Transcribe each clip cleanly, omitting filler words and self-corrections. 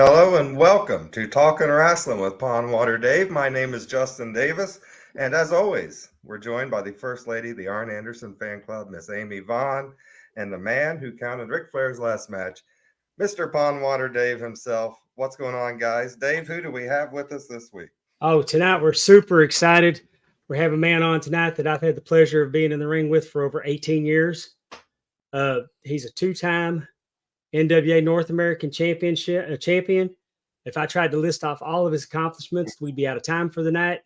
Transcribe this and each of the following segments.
Hello and welcome to Talking Wrestling with Pondwater Dave. My name is Justin Davis, and as always, we're joined by the First Lady of the Arn Anderson Fan Club, Miss Amy Vaughn, and the man who counted Ric Flair's last match, Mr. Pondwater Dave himself. What's going on, guys? Dave, who do we have with us this week? Oh, tonight we're super excited. We have a man on tonight that I've had the pleasure of being in the ring with for over 18 years. He's a two-time NWA North American champion. If I tried to list off all of his accomplishments, we'd be out of time for the night.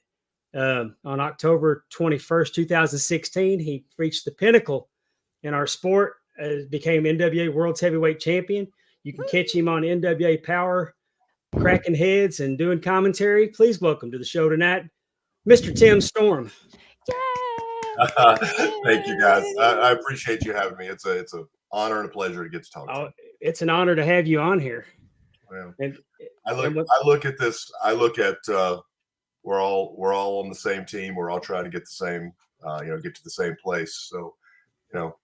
On October 21st, 2016, he reached the pinnacle in our sport, became NWA World Heavyweight Champion. You can catch him on NWA Power, cracking heads and doing commentary. Please welcome to the show tonight, Mr. Tim Storm. Thank you, guys. I appreciate you having me. It's an honor and a pleasure to get to talk to you. It's an honor to have you on here. Well, I look at this. I look at we're all on the same team. We're all trying to get the same, get to the same place. So,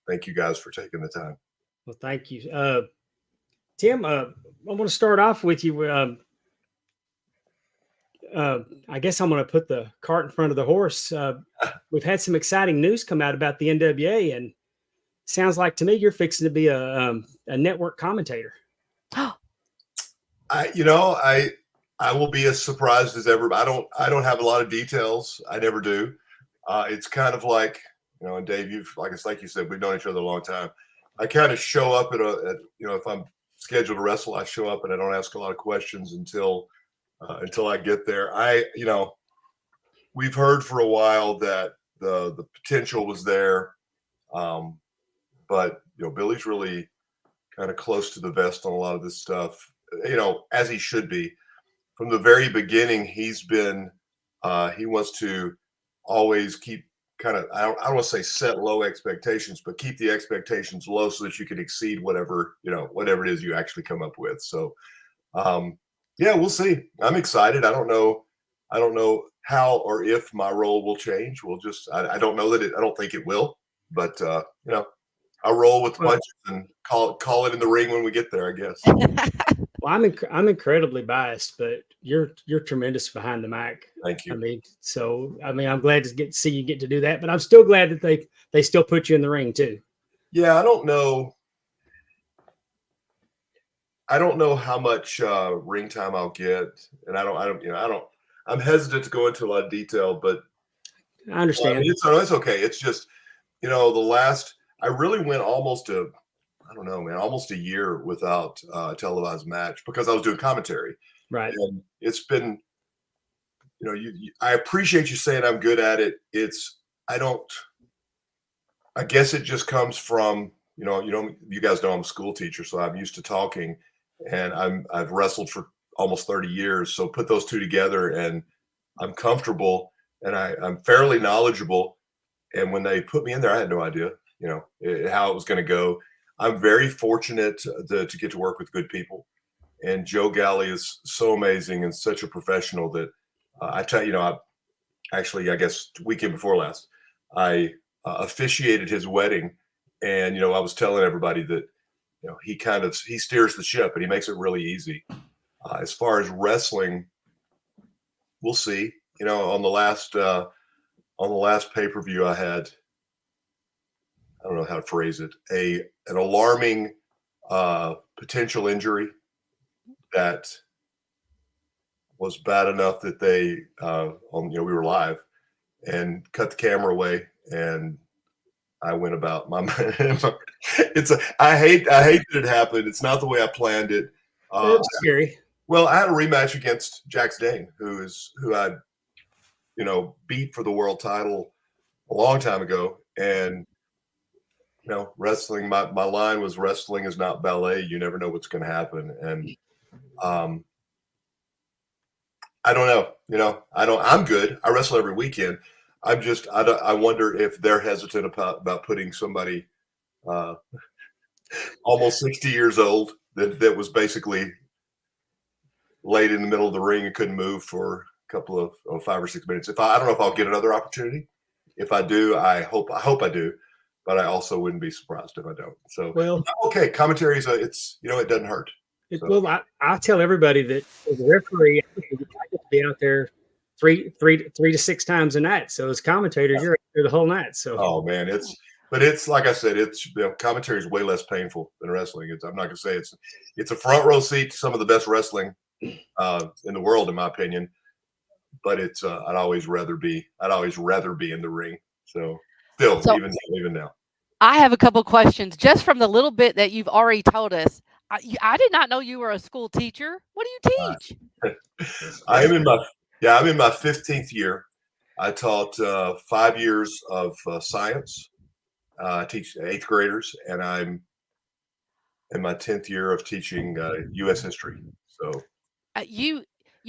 thank you guys for taking the time. Well, thank you, Tim. I want to start off with you. I guess I'm going to put the cart in front of the horse. We've had some exciting news come out about the NWA, and sounds like to me you're fixing to be a network commentator. I will be as surprised as ever. I don't have a lot of details. I never do. It's kind of like, and Dave, like you said, we've known each other a long time. I kind of show up if I'm scheduled to wrestle, I show up and I don't ask a lot of questions until I get there. We've heard for a while that the potential was there. But Billy's really kind of close to the vest on a lot of this stuff, as he should be. From the very beginning, he's been, he wants to always keep kind of, I don't want to say set low expectations, but keep the expectations low so that you can exceed whatever it is you actually come up with. So, yeah, we'll see. I'm excited. I don't know how or if my role will change. I don't know that I don't think it will, but I'll roll with the punches and call it in the ring when we get there, I guess. Well, I'm incredibly biased, but you're tremendous behind the mic. Thank you. I'm glad to see you get to do that, but I'm still glad that they still put you in the ring too. Yeah, I don't know how much ring time I'll get, and I'm hesitant to go into a lot of detail, but I understand. It's okay. It's just, I really went almost a year without a televised match because I was doing commentary. Right. And it's been, I appreciate you saying I'm good at it. I guess it just comes from, you guys know I'm a school teacher, so I'm used to talking, and I've wrestled for almost 30 years. So put those two together and I'm comfortable and I'm fairly knowledgeable. And when they put me in there, I had no idea, how it was going to go. I'm very fortunate to get to work with good people. And Joe Galley is so amazing and such a professional that I guess weekend before last, I officiated his wedding. And, I was telling everybody that, he steers the ship and he makes it really easy. As far as wrestling, we'll see. On the last pay-per-view I had, I don't know how to phrase it, an alarming potential injury that was bad enough that they we were live and cut the camera away, and I went about my I hate that it happened. It's not the way I planned it. It's scary. Well, I had a rematch against Jax Dane, who I beat for the world title a long time ago. And, wrestling, my line was wrestling is not ballet. You never know what's going to happen. And I don't know, I'm good. I wrestle every weekend. I wonder if they're hesitant about putting somebody almost 60 years old that was basically laid in the middle of the ring and couldn't move for a couple of 5 or 6 minutes. I don't know if I'll get another opportunity. If I do, I hope I do, but I also wouldn't be surprised if I don't. So, well, okay, commentary is it doesn't hurt. Well, I tell everybody that as a referee, I get to be out there three to six times a night. So as commentators, you're out there the whole night. So Oh man, it's like I said, commentary is way less painful than wrestling. I'm not gonna say it's a front row seat to some of the best wrestling in the world, in my opinion. But I'd always rather be in the ring. So still, So- even now. I have a couple questions just from the little bit that you've already told us. I did not know you were a school teacher. What do you teach? I'm in my 15th year. I taught 5 years of science. I teach 8th graders, and I'm in my 10th year of teaching U.S. history. So You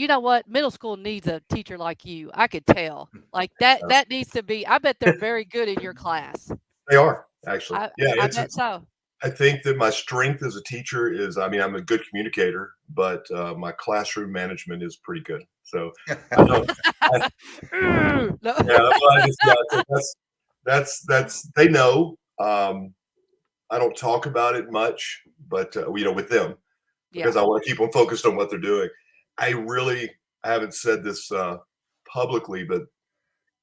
know what? Middle school needs a teacher like you. I could tell. Like that needs to be. I bet they're very good in your class. they are actually. I bet so. I think that my strength as a teacher is, I'm a good communicator, but my classroom management is pretty good. So I don't. No. Yeah, well, that's they know. I don't talk about it much, but with them because I want to keep them focused on what they're doing. I haven't said this publicly, but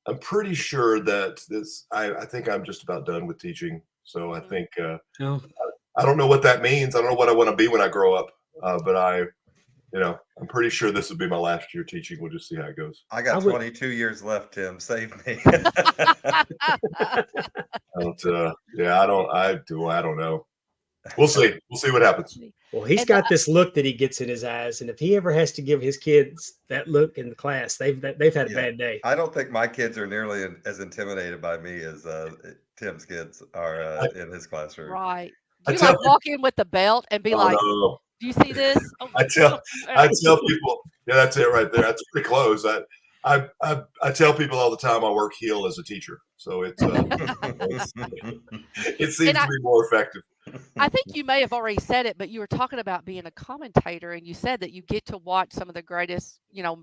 I'm pretty sure that I think I'm just about done with teaching. So I think I don't know what that means. I don't know what I want to be when I grow up, but I'm pretty sure this will be my last year teaching. We'll just see how it goes. I got 22 years left, Tim. Save me. I don't know. We'll see. We'll see what happens. Well, he's got this look that he gets in his eyes, and if he ever has to give his kids that look in the class, they've had a bad day. I don't think my kids are nearly as intimidated by me as Tim's kids are in his classroom. Right. Do you like walk in with the belt and be like, no. "Do you see this?" Oh, I tell people, yeah, that's it right there. That's pretty close. I tell people all the time I work heel as a teacher, so it seems to be more effective. I think you may have already said it, but you were talking about being a commentator, and you said that you get to watch some of the greatest,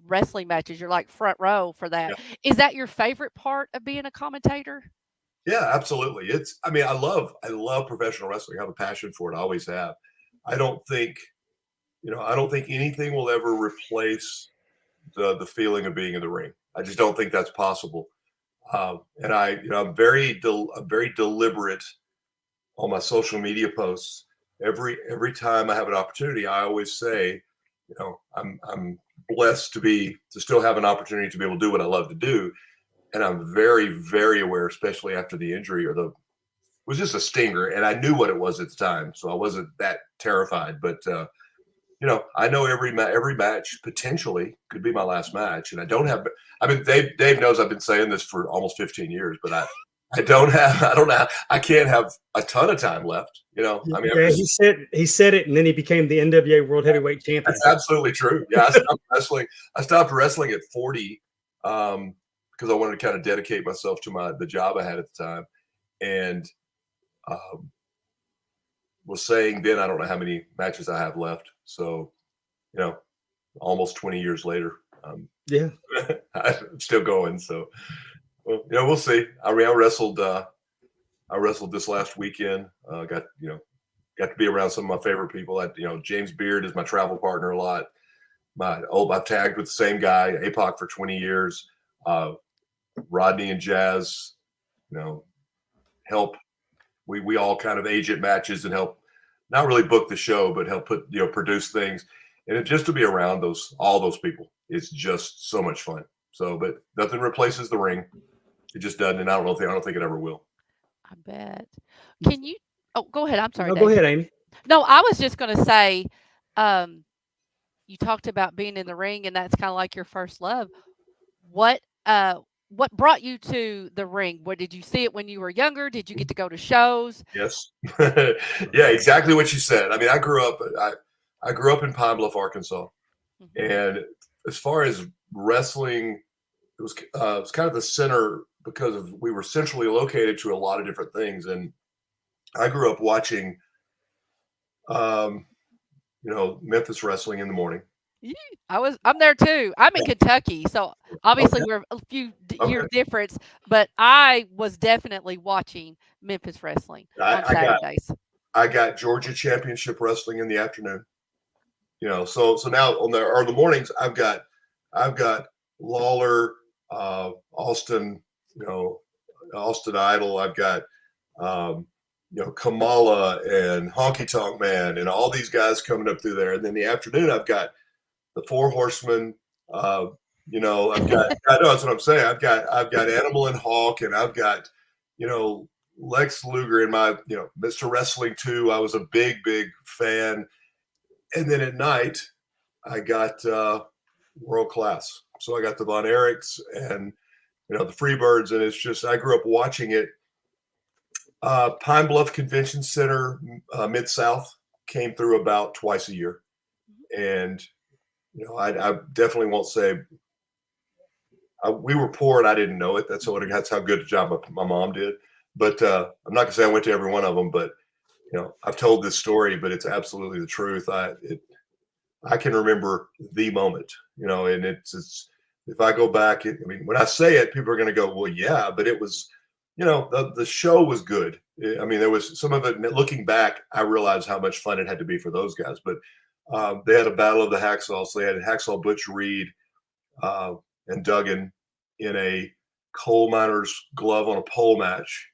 wrestling matches. You're like front row for that. Yeah. Is that your favorite part of being a commentator? Yeah, absolutely. I love professional wrestling. I have a passion for it. I always have. I don't think anything will ever replace the feeling of being in the ring. I just don't think that's possible. And I'm very deliberate on my social media posts. Every time I have an opportunity, I always say, I'm blessed to still have an opportunity to be able to do what I love to do. And I'm very, very aware, especially after the injury it was just a stinger, and I knew what it was at the time, so I wasn't that terrified. But I know every match potentially could be my last match, and I don't have. Dave knows I've been saying this for almost 15 years, but I can't have a ton of time left. He said it, and then he became the NWA World Heavyweight Champion. That's absolutely true. Yeah, I stopped wrestling at 40 because I wanted to kind of dedicate myself to the job I had at the time, and was saying then I don't know how many matches I have left. So, almost 20 years later, I'm still going. So. Well, we'll see. I wrestled this last weekend. Got to be around some of my favorite people. James Beard is my travel partner a lot. I've tagged with the same guy, APOC, for 20 years. Rodney and Jazz, help. We all kind of agent matches and help, not really book the show, but help produce things. And just to be around all those people, it's just so much fun. So, but nothing replaces the ring. It just doesn't, and I don't think it ever will. I bet. Can you? Oh, go ahead. I'm sorry. No, go ahead, Amy. No, I was just going to say, you talked about being in the ring, and that's kind of like your first love. What brought you to the ring? What did you see it when you were younger? Did you get to go to shows? Yes. Yeah, exactly what you said. I grew up in Pine Bluff, Arkansas, and as far as wrestling, it was kind of the center because we were centrally located to a lot of different things. And I grew up watching, Memphis wrestling in the morning. I'm there too. I'm in Kentucky, so obviously we're a few year difference, but I was definitely watching Memphis wrestling on Saturdays. I got Georgia Championship Wrestling in the afternoon. So now on the mornings, I've got Lawler, Austin, Austin Idol. I've got Kamala and Honky Tonk Man and all these guys coming up through there. And then the afternoon, I've got the Four Horsemen. I've got, I know that's what I'm saying. I've got Animal and Hawk, and I've got, Lex Luger in my, Mr. Wrestling 2. I was a big fan. And then at night, I got World Class. So I got the Von Erichs and, the Freebirds. And it's just, I grew up watching it. Pine Bluff Convention Center, Mid-South, came through about twice a year. And, I definitely won't say we were poor and I didn't know it. That's how good a job my mom did. But I'm not going to say I went to every one of them, but, I've told this story, but it's absolutely the truth. I can remember the moment, and it's if I go back, when I say it, people are going to go, well, yeah, but it was, the show was good. There was some of it. Looking back, I realized how much fun it had to be for those guys. But they had a battle of the hacksaws. So they had Hacksaw Butch Reed and Duggan in a coal miner's glove on a pole match.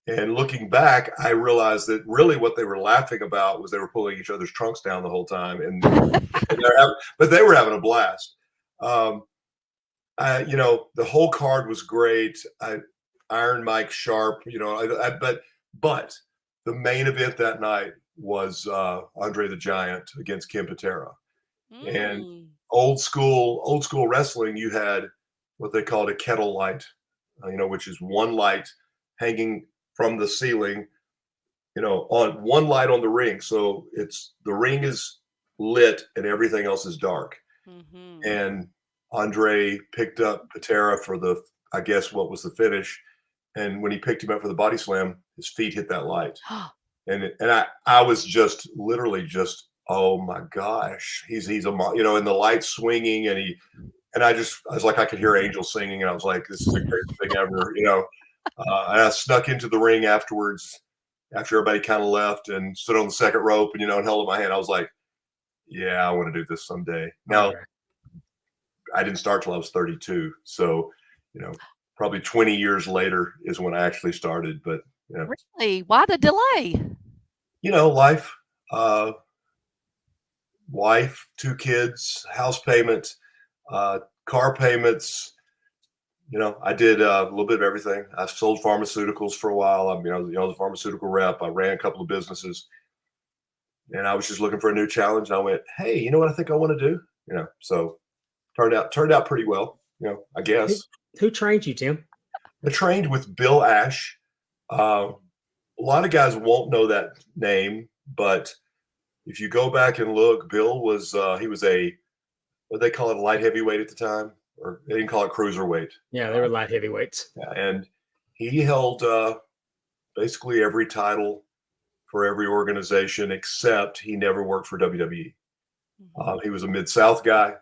And looking back, I realized that really what they were laughing about was they were pulling each other's trunks down the whole time, but they were having a blast. The whole card was great. Iron Mike Sharp, but the main event that night was Andre the Giant against Ken Patera. And old school wrestling, you had what they called a kettle light, which is one light hanging from the ceiling, on one light on the ring. So the ring is lit and everything else is dark. Mm-hmm. And Andre picked up Patera for I guess what was the finish. And when he picked him up for the body slam, his feet hit that light. and I was just literally oh my gosh, he's and the light swinging, and I was like, I could hear angels singing, and I was like, this is the greatest thing ever, and I snuck into the ring afterwards, after everybody kind of left, and stood on the second rope, and and held up my hand. I was like, yeah, I want to do this someday. Now, I didn't start till I was 32, so probably 20 years later is when I actually started. But really, why the delay? Life. Wife, 2 kids, house payment, car payments. I did a little bit of everything. I sold pharmaceuticals for a while. I was a pharmaceutical rep. I ran a couple of businesses, and I was just looking for a new challenge. And I went, hey, you know what I think I want to do? So turned out pretty well. I guess. Who trained you, Tim? I trained with Bill Ash. A lot of guys won't know that name, but if you go back and look, Bill was he was what they call it, a light heavyweight at the time, or they didn't call it cruiserweight. Yeah, they were light heavyweights. Yeah, and he held basically every title for every organization, except he never worked for WWE. He was a Mid-South guy.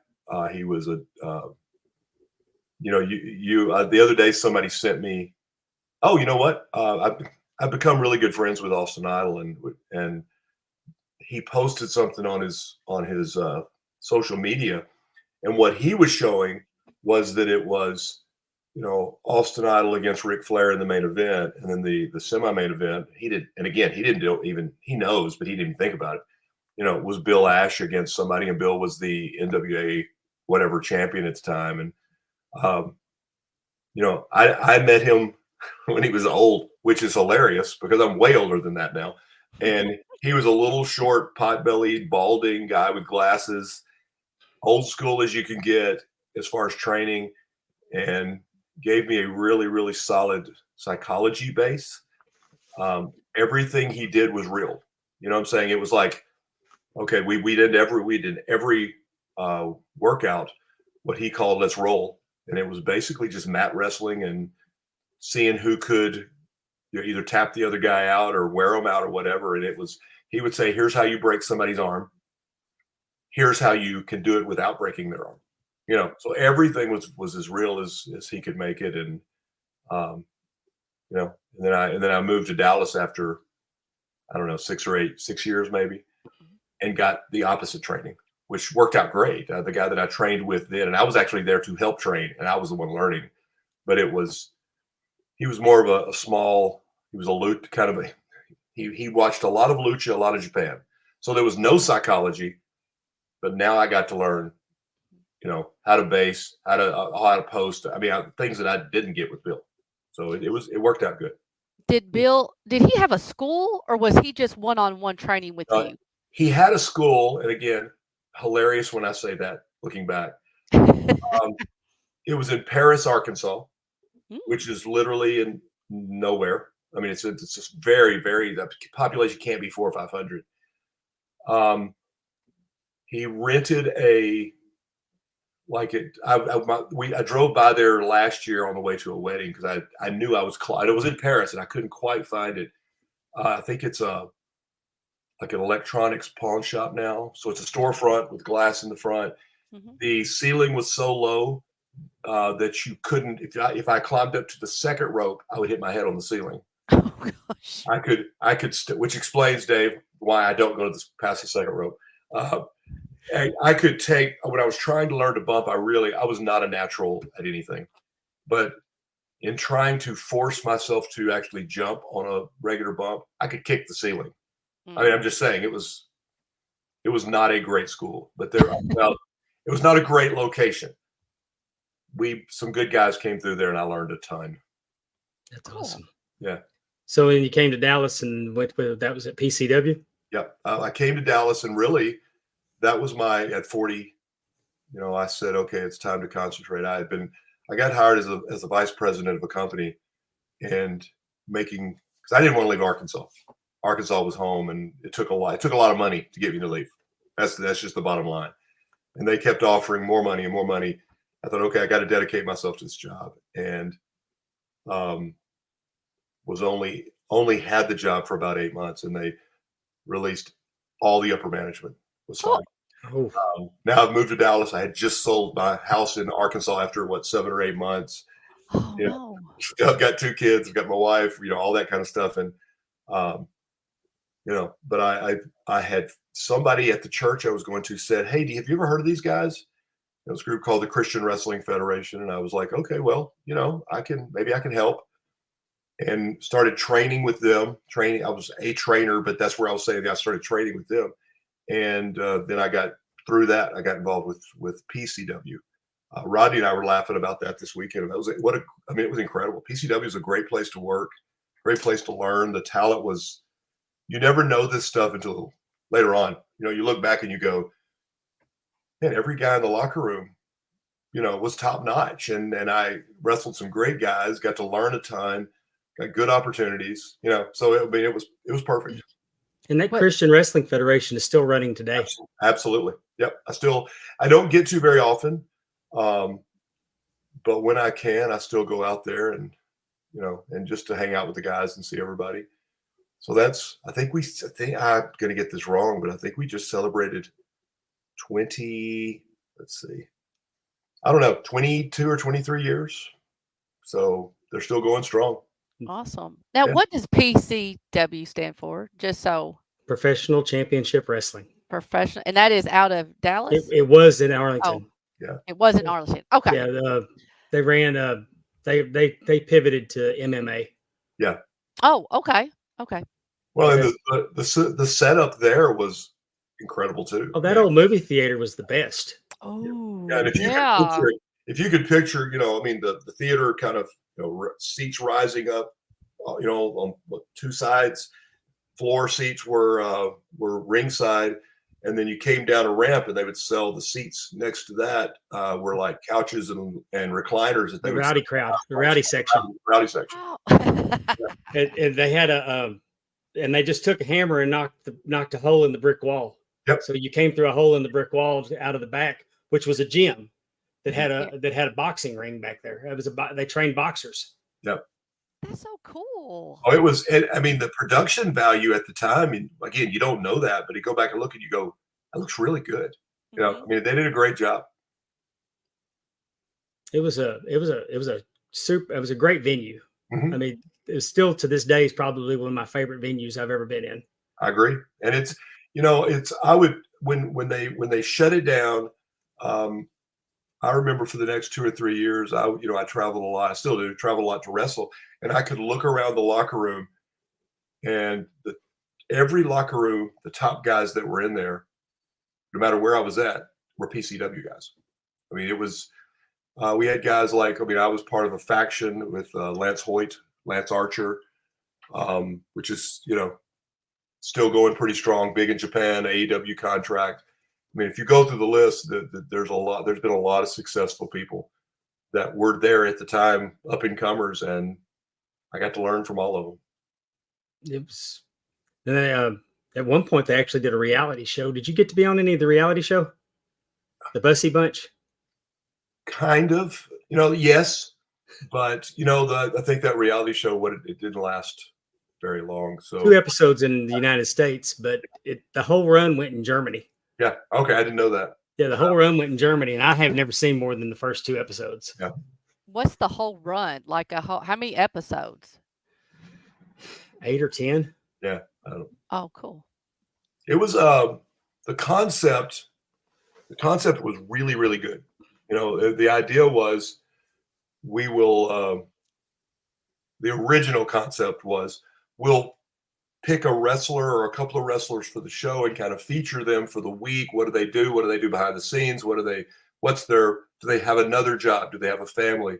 He was the other day somebody sent me, oh, you know what? I've become really good friends with Austin Idol, and he posted something on his social media, and what he was showing was that it was, Austin Idol against Ric Flair in the main event, and then the semi-main event, he knows, but he didn't even think about it. It was Bill Ash against somebody, and Bill was the NWA whatever champion at the time, and I met him when he was old, which is hilarious because I'm way older than that now. And he was a little short, pot-bellied, balding guy with glasses, old school as you can get as far as training, and gave me a really, really solid psychology base. Everything he did was real. You know what I'm saying? It was like, okay, we did every workout what he called let's roll. And it was basically just mat wrestling and seeing who could either tap the other guy out or wear him out or whatever. And he would say, here's how you break somebody's arm. Here's how you can do it without breaking their arm. So everything was as real as he could make it. And, and then I moved to Dallas after, I don't know, 6 years maybe, and got the opposite training. which worked out great. The guy that I trained with then, and I was actually there to help train, and I was the one learning. But he was more of a small. He was a lucha kind of a. He watched a lot of lucha, a lot of Japan. So there was no psychology, but now I got to learn, how to base, how to post. I mean, things that I didn't get with Bill. So it worked out good. Did he have a school, or was he just one-on-one training with you? He had a school, and again, hilarious when I say that, looking back. It was in Paris, Arkansas, which is literally in nowhere. I mean, it's just very, very, the population can't be 400 or 500. He rented I drove by there last year on the way to a wedding because I knew it was in Paris and I couldn't quite find it. I think it's like an electronics pawn shop now. So it's a storefront with glass in the front. Mm-hmm. The ceiling was so low that you couldn't, if I climbed up to the second rope, I would hit my head on the ceiling. Oh gosh. I could, which explains, Dave, why I don't go past the second rope. I could take, when I was trying to learn to bump, I was not a natural at anything, but in trying to force myself to actually jump on a regular bump, I could kick the ceiling. I mean, I'm just saying it was not a great school, but it was not a great location. Some good guys came through there and I learned a ton. That's awesome. Yeah. So when you came to Dallas and that was at PCW? Yep. I came to Dallas and really that was at 40, I said, okay, it's time to concentrate. I got hired as a vice president of a company and because I didn't want to leave Arkansas. Arkansas was home and it took a lot of money to get me to leave. That's just the bottom line. And they kept offering more money and more money. I thought, okay, I got to dedicate myself to this job. And was only had the job for about 8 months and they released all the upper management was fine. Oh. Now I've moved to Dallas. I had just sold my house in Arkansas after 7 or 8 months. Oh, no. I've got 2 kids. I've got my wife, all that kind of stuff. And, but I had somebody at the church I was going to said, hey, have you ever heard of these guys? It was a group called the Christian Wrestling Federation. And I was like, okay, well, maybe I can help. And started training with them. I was a trainer, but that's where I was saying I started training with them. And then I got involved with PCW. Rodney and I were laughing about that this weekend. It was incredible. PCW is a great place to work, great place to learn. The talent you never know this stuff until later on. You look back and you go, man, every guy in the locker room, was top notch. And I wrestled some great guys, got to learn a ton, got good opportunities, so it was perfect. And that Christian Wrestling Federation is still running today. Absolutely. Yep. I don't get to very often. But when I can, I still go out there and just to hang out with the guys and see everybody. So I think I'm going to get this wrong, but I think we just celebrated 22 or 23 years. So they're still going strong. Awesome. Now, What does PCW stand for? Just so. Professional Championship Wrestling. Professional. And that is out of Dallas? It was in Arlington. Oh, yeah. It was in Arlington. Okay. Yeah. They ran, they pivoted to MMA. Yeah. Oh, okay. Okay. Well, and the setup there was incredible too. Oh, that old movie theater was the best. Oh, yeah. And if you could picture, the theater kind of, seats rising up, on 2 sides, floor seats were ringside, and then you came down a ramp and they would sell the seats next to that were like couches and recliners. That the rowdy section. Rowdy section. Oh. and they had and they just took a hammer and knocked a hole in the brick wall. Yep. So you came through a hole in the brick wall out of the back, which was a gym that had a boxing ring back there. They trained boxers. Yep. That's so cool. Oh, it was. The production value at the time. And again, you don't know that, but you go back and look and you go, "That looks really good." Mm-hmm. They did a great job. It was a great venue. Mm-hmm. It was still to this day is probably one of my favorite venues I've ever been in. I agree, and it's when they shut it down. I remember for the next 2 or 3 years, I traveled a lot. I still do travel a lot to wrestle, and I could look around the locker room, and every locker room, the top guys that were in there, no matter where I was at, were PCW guys. I mean, it was we had guys like, I was part of a faction with Lance Hoyt, Lance Archer, which is still going pretty strong, big in Japan, AEW contract. I mean, if you go through the list, there's been a lot of successful people that were there at the time, up and comers, and I got to learn from all of them. It was, and they, at one point they actually did a reality show. Did you get to be on any of the reality show? The Bussy Bunch? Kind of, yes, but I think that reality show, it didn't last very long. So 2 episodes in the United States, but the whole run went in Germany. Yeah. Okay. I didn't know that. Yeah, the whole run went in Germany, and I have never seen more than the first 2 episodes. Yeah. What's the whole run? Like how many episodes? 8 or 10. Yeah. Oh, cool. It was the concept was really, really good. The idea was the original concept was we'll pick a wrestler or a couple of wrestlers for the show and kind of feature them for the week. What do they do? What do they do behind the scenes? do they have another job? Do they have a family?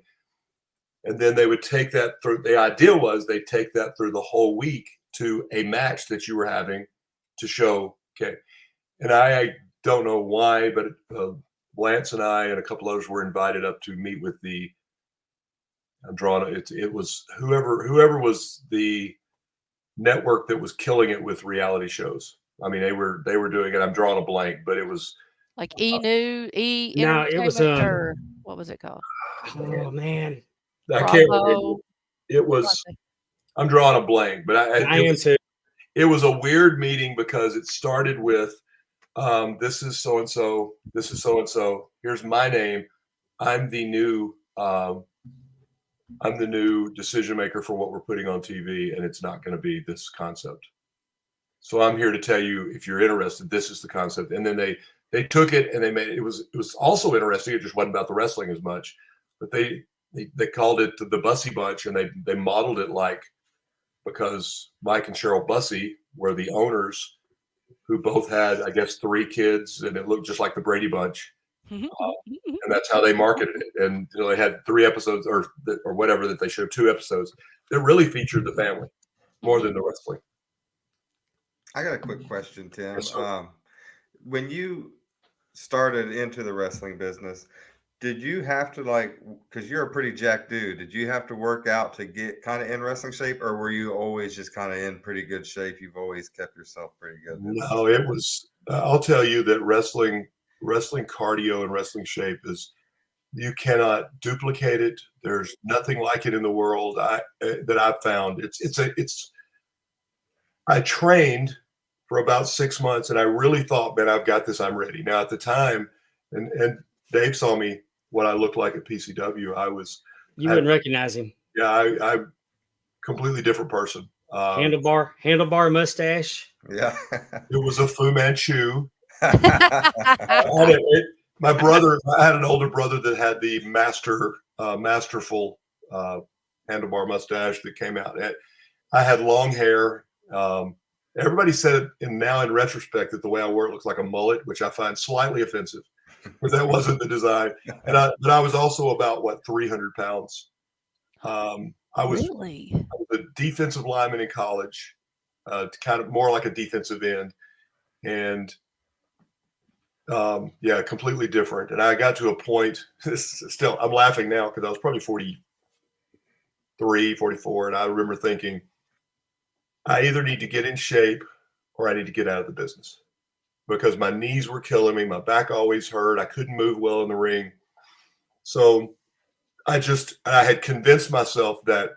And then they would take that through. The idea was they take that through the whole week to a match that you were having to show. Okay. And I don't know why, but Lance and I and a couple others were invited up to meet with it was whoever was the network that was killing it with reality shows. I mean, they were doing it. I'm drawing a blank, but it was like E! No, it was or what was it called? Oh man, I can't remember. It was. I'm drawing a blank, but I am too. It was a weird meeting because it started with, "This is so and so. This is so and so. Here's my name. I'm the new decision maker for what we're putting on TV, and it's not going to be this concept. So I'm here to tell you, if you're interested, this is the concept." And then they took it and they made it. It was also interesting. It just wasn't about the wrestling as much, but they called it the Bussy Bunch, and they modeled it because Mike and Cheryl Bussy were the owners, who both had, I guess, 3 kids, and it looked just like the Brady Bunch. And that's how they marketed it. And they had 3 episodes or whatever that they showed, 2 episodes that really featured the family more than the wrestling. I got a quick question, Tim. Yes, sir. When you started into the wrestling business, did you have to because you're a pretty jacked dude, did you have to work out to get kind of in wrestling shape, or were you always just kind of in pretty good shape? You've always kept yourself pretty good. No, it was, I'll tell you that wrestling cardio and wrestling shape you cannot duplicate it. There's nothing like it in the world that I've found. I trained for about 6 months, and I really thought, man, I've got this. I'm ready. Now at the time, and Dave saw me, what I looked like at PCW. You wouldn't recognize him. Yeah, I'm completely different person. Handlebar mustache. Yeah. It was a Fu Manchu. My brother, I had an older brother that had the masterful handlebar mustache that came out. I had long hair. Everybody said, and now in retrospect, that the way I wore it looks like a mullet, which I find slightly offensive, but that wasn't the design. But I was also about 300 pounds. I was a defensive lineman in college, kind of more like a defensive end, and completely different. And I got to a point. Still, I'm laughing now because I was probably 43, 44, and I remember thinking, I either need to get in shape or I need to get out of the business, because my knees were killing me. My back always hurt. I couldn't move well in the ring. So I had convinced myself that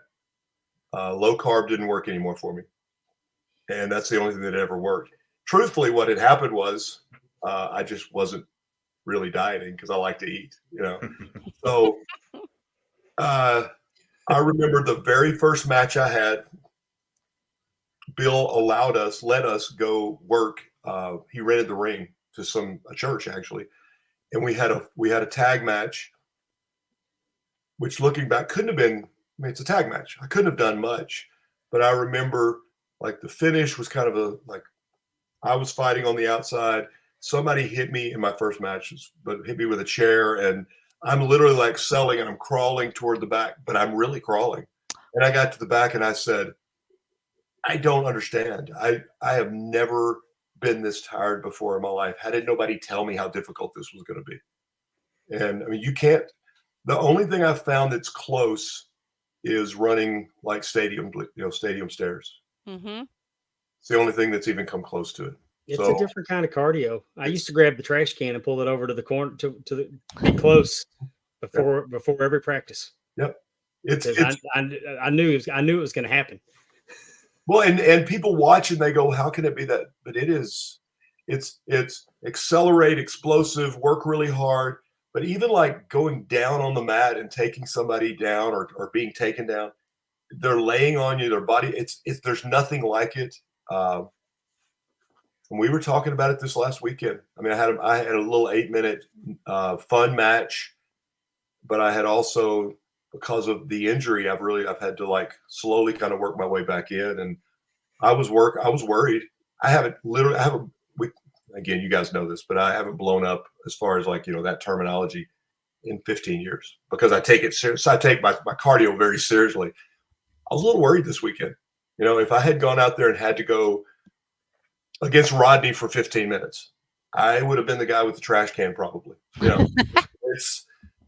low carb didn't work anymore for me. And that's the only thing that ever worked. Truthfully, what had happened was I just wasn't really dieting because I like to eat, So I remember the very first match I had, Bill let us go work he rented the ring to a church actually, and we had a tag match, which looking back couldn't have been. I mean, it's a tag match. I couldn't have done much, but I remember like the finish was kind of I was fighting on the outside. Somebody hit me in my first match, but hit me with a chair, and I'm literally like selling, and I'm crawling toward the back, but I'm really crawling. And I got to the back, and I said, I don't understand. I have never been this tired before in my life. How did nobody tell me how difficult this was going to be? And I mean, you can't. The only thing I've found that's close is running like stadium stairs. Mm-hmm. It's the only thing that's even come close to it. It's a different kind of cardio. I used to grab the trash can and pull it over to the corner be close before every practice. Yep. I knew it was going to happen. Well, and people watch and they go, how can it be that? But it's accelerate, explosive, work really hard. But even like going down on the mat and taking somebody down or being taken down, they're laying on you, their body. There's nothing like it. And we were talking about it this last weekend. I mean, I had a little 8-minute fun match, but I had also, because of the injury, I've had to like slowly kind of work my way back in. And I was worried. Again, you guys know this, but I haven't blown up as far as like, that terminology in 15 years because I take it serious. I take my cardio very seriously. I was a little worried this weekend. If I had gone out there and had to go against Rodney for 15 minutes, I would have been the guy with the trash can probably. It's,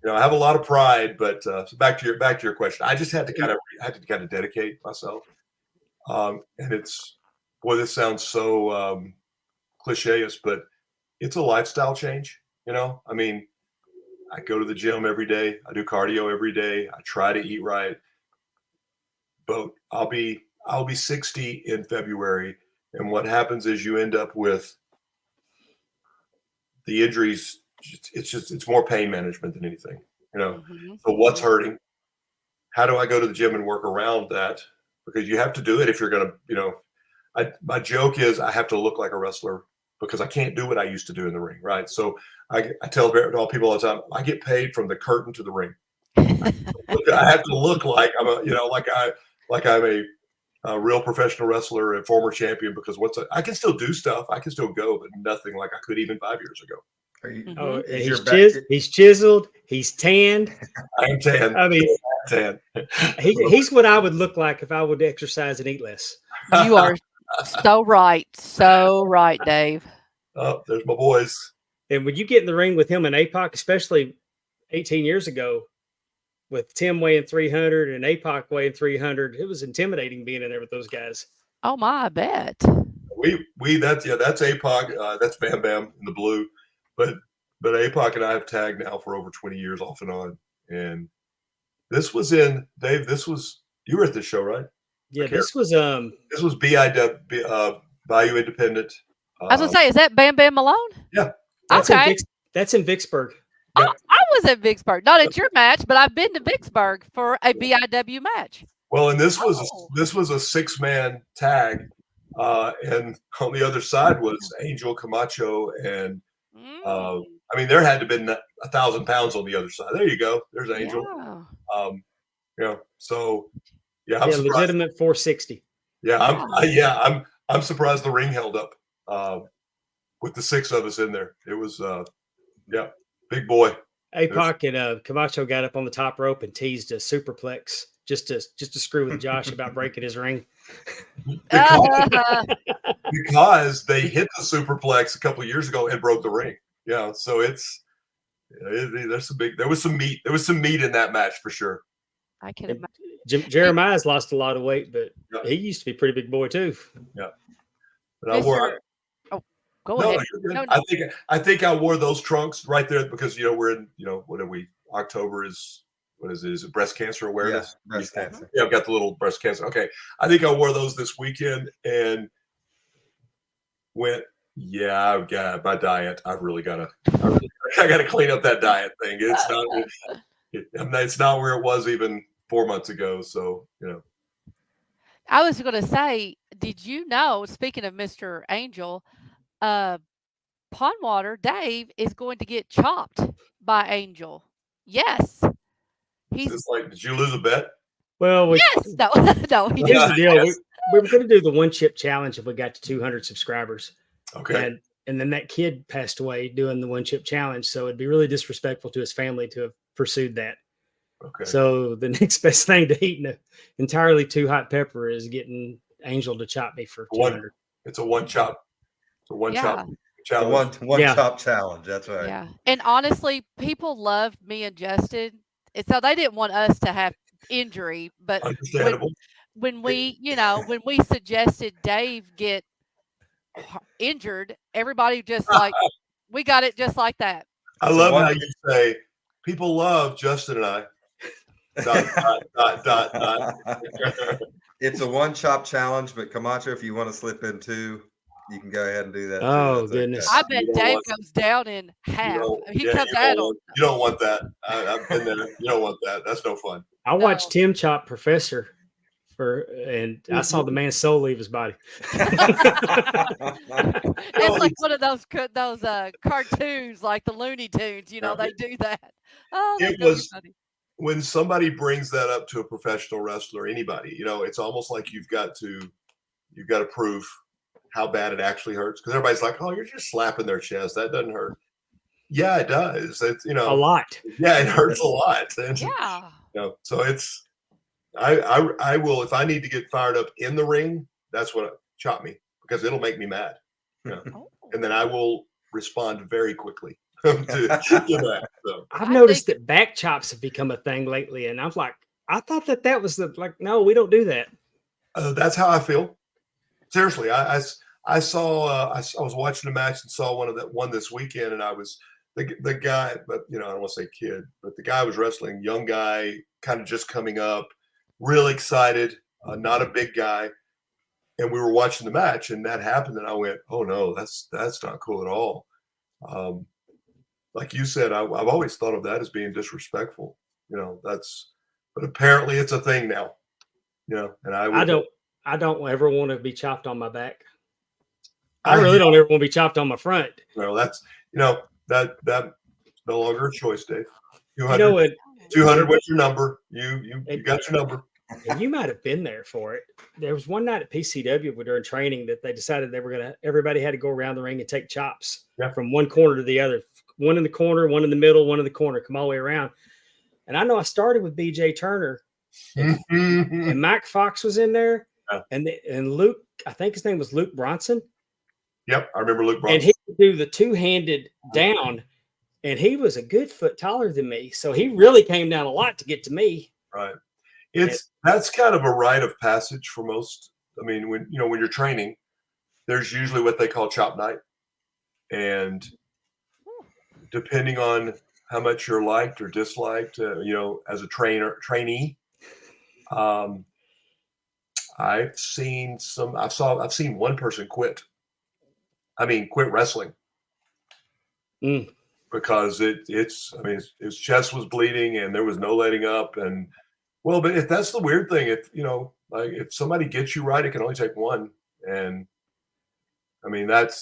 I have a lot of pride, but so back to your question. I just had to kind of dedicate myself. And this sounds so cliche-ish, but it's a lifestyle change. I mean, I go to the gym every day. I do cardio every day. I try to eat right. But I'll be 60 in February. And what happens is you end up with the injuries. It's more pain management than anything, Mm-hmm. So what's hurting? How do I go to the gym and work around that? Because you have to do it if you're going to, my joke is I have to look like a wrestler because I can't do what I used to do in the ring. Right. So I tell all people all the time, I get paid from the curtain to the ring. I have to look like I'm I'm a real professional wrestler and former champion because I can still do stuff. I can still go, but nothing like I could even 5 years ago. He's chiseled. He's tanned. I'm tan. I mean, tan. He's what I would look like if I would exercise and eat less. You are so right, Dave. Oh, there's my boys. And when you get in the ring with him and APOC, especially 18 years ago, with Tim weighing 300 and APOC weighing 300, it was intimidating being in there with those guys. Oh my, I bet. That's APOC. That's Bam Bam in the blue. But APOC and I have tagged now for over 20 years off and on. And this was you were at this show, right? Yeah, this was BIW, Bayou Independent. I was gonna say, is that Bam Bam Malone? Yeah. That's in Vicksburg. Yep. I was at Vicksburg, not at your match, but I've been to Vicksburg for a BIW match. Well, and this was a 6-man tag, and on the other side was Angel Camacho, and I mean there had to have been 1,000 pounds on the other side. There you go. There's Angel. Yeah. So I'm surprised. Legitimate 460. Yeah, I'm surprised the ring held up with the 6 of us in there. It was big boy. APOC and Camacho got up on the top rope and teased a superplex just to screw with Josh about breaking his ring. Because they hit the superplex a couple of years ago and broke the ring. Yeah, so there was some meat. There was some meat in that match for sure. I can imagine. Jeremiah's lost a lot of weight, but he used to be a pretty big boy too. Yeah. But Go ahead. No. I think I wore those trunks right there because we're in what are we? October is what is it? Is it breast cancer awareness? Yeah, breast cancer. Yeah, I've got the little breast cancer. Okay, I think I wore those this weekend and went. Yeah, I've got my diet. I got to clean up that diet thing. It's not where it was even 4 months ago. So I was going to say, did you know? Speaking of Mr. Angel. Pondwater Dave is going to get chopped by Angel. Yes. He's It's like, did you lose a bet? Well, yes. No, no, he here's didn't. the deal. Yes. We were going to do the one chip challenge if we got to 200 subscribers. Okay. And then that kid passed away doing the one chip challenge. So it'd be really disrespectful to his family to have pursued that. Okay. So the next best thing to eating an entirely too hot pepper is getting Angel to chop me for 200. It's a one chop. It's a one chop The challenge. one Yeah. chop challenge. That's right. Yeah. And honestly, people loved me and Justin. And so they didn't want us to have injury, but Understandable. when we, when we suggested Dave get injured, everybody just like, we got it just like that. I So love what- how you say people love Justin and I. Dot. It's a one chop challenge, but Camacho, if you want to slip in two, you can go ahead and do that. too. Oh, That's goodness. I bet You don't Dave want- goes down in half. He Yeah, comes you out don't on. want- you don't want that. I've been there. You don't want that. That's no fun. I watched No. Tim chop Professor and I saw the man's soul leave his body. It's like one of those cartoons, like the Looney Tunes. They do that. Oh, that's It gonna be was- funny. When somebody brings that up to a professional wrestler, anybody, it's almost like you've got to prove how bad it actually hurts, because everybody's like, "Oh, you're just slapping their chest. That doesn't hurt." Yeah, it does. It's A lot. yeah, it hurts a lot. And, Yeah. so it's I will, if I need to get fired up in the ring, that's what chop me, because it'll make me mad, Oh. and then I will respond very quickly to that. So I've I noticed that back chops have become a thing lately, and I'm like, I thought that was no, we don't do that. that's how I feel. Seriously, I saw I was watching a match and saw one this weekend, and I was the guy, but I don't want to say kid, but the guy was wrestling, young guy, kind of just coming up, real excited, not a big guy, and we were watching the match, and that happened, and I went, "Oh no, that's not cool at all." Like you said, I've always thought of that as being disrespectful. But apparently it's a thing now. And I don't ever want to be chopped on my back. I really don't ever want to be chopped on my front. Well, that's that's no longer a choice, Dave. 200, You know what? 200. What's your number? You got your number. And you might have been there for it. There was one night at PCW during training that they decided everybody had to go around the ring and take chops from one corner to the other. One in the corner, one in the middle, one in the corner, come all the way around. And I know I started with BJ Turner, and Mike Fox was in there, and Luke, I think his name was Luke Bronson. Yep, I remember Luke Bronson. And he would do the two-handed down, and he was a good foot taller than me. So he really came down a lot to get to me. Right. That's kind of a rite of passage for most. I mean, when you're training, there's usually what they call chop night. And depending on how much you're liked or disliked, as a trainee, I've seen one person quit. I mean, quit wrestling because his chest was bleeding and there was no letting up. And but if that's the weird thing, if somebody gets you right, it can only take one. And I mean, I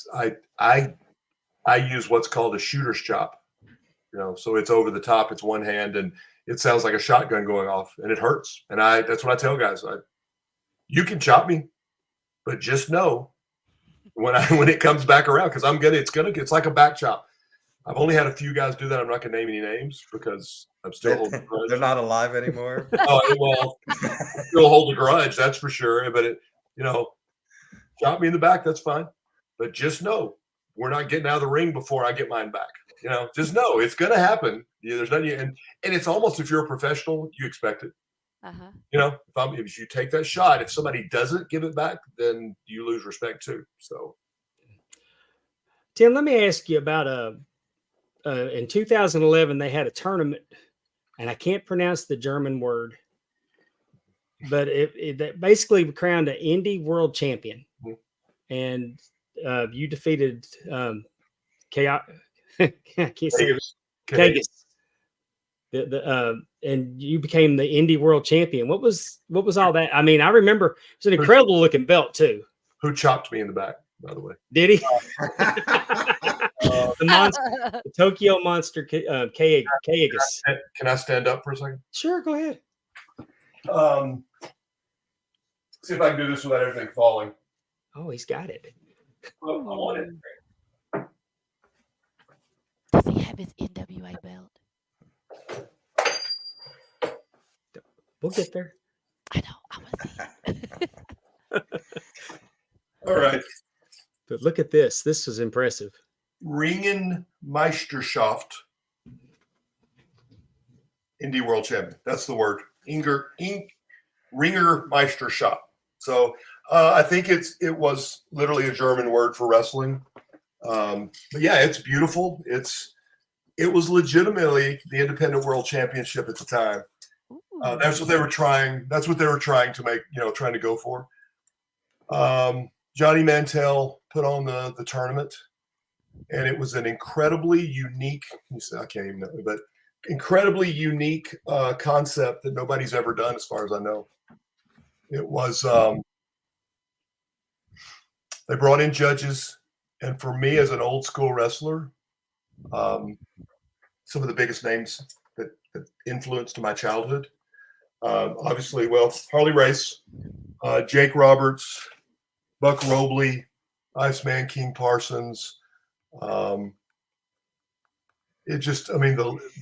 use what's called a shooter's chop, so it's over the top, it's one hand, and it sounds like a shotgun going off, and it hurts. And that's what I tell guys. You can chop me, but just know when it comes back around, because it's like a back chop. I've only had a few guys do that. I'm not going to name any names because I'm still holding a grudge. They're not alive anymore. Oh, well, still hold a grudge, that's for sure. But chop me in the back, that's fine. But just know, we're not getting out of the ring before I get mine back. Just know it's going to happen. There's nothing, and it's almost, if you're a professional, you expect it. If you take that shot, if somebody doesn't give it back, then you lose respect too. So, Tim, let me ask you about in 2011 they had a tournament, and I can't pronounce the German word, but it basically crowned an indie world champion, and you defeated I can't say Kagas. And you became the indie world champion. What was all that? I mean, I remember it was an incredible looking belt too. Who chopped me in the back? by the way. Did he? The monster, the Tokyo Monster, Kaigas. Can I stand up for a second? Sure, go ahead. See if I can do this without everything falling. Oh, he's got it. Well, I want it. Does he have his NWA belt? We'll get there. I know. I want to see it. All right. But look at this. This was impressive. Ringen Meisterschaft. NWA World Champion. That's the word. Ringer Meisterschaft. So I think it was literally a German word for wrestling. But yeah, it's beautiful. It was legitimately the independent world championship at the time. That's what they were trying. That's what they were trying to make. Trying to go for. Johnny Mantell put on the tournament, and it was an incredibly unique. I can't even know, but incredibly unique concept that nobody's ever done, as far as I know. It was. They brought in judges, and for me, as an old school wrestler, some of the biggest names that influenced my childhood. Obviously, Harley Race, Jake Roberts, Buck Robley, Iceman King Parsons. The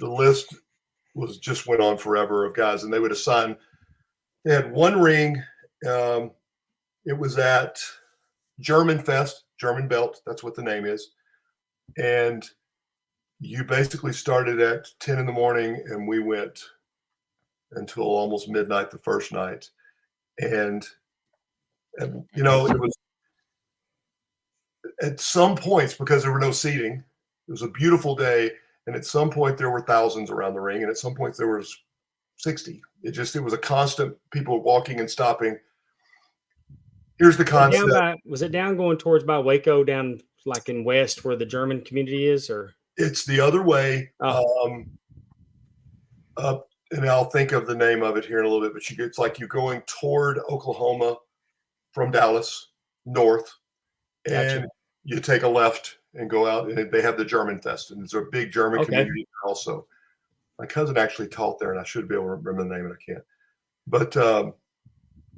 list went on forever of guys, and they would assign. They had one ring. It was at German Fest, German Belt. That's what the name is. And you basically started at 10 in the morning, and we went until almost midnight the first night. And it was at some points, because there were no seating, it was a beautiful day. And at some point there were thousands around the ring. And at some points there was 60. It was a constant people walking and stopping. Here's the concept. Was it down going towards by Waco, down like in west where the German community is, or? It's the other way. Oh. And I'll think of the name of it here in a little bit, but it's like you're going toward Oklahoma from Dallas north, and you take a left and go out, and they have the German Fest, and there's a big German community there also. My cousin actually taught there, and I should be able to remember the name, and I can't. But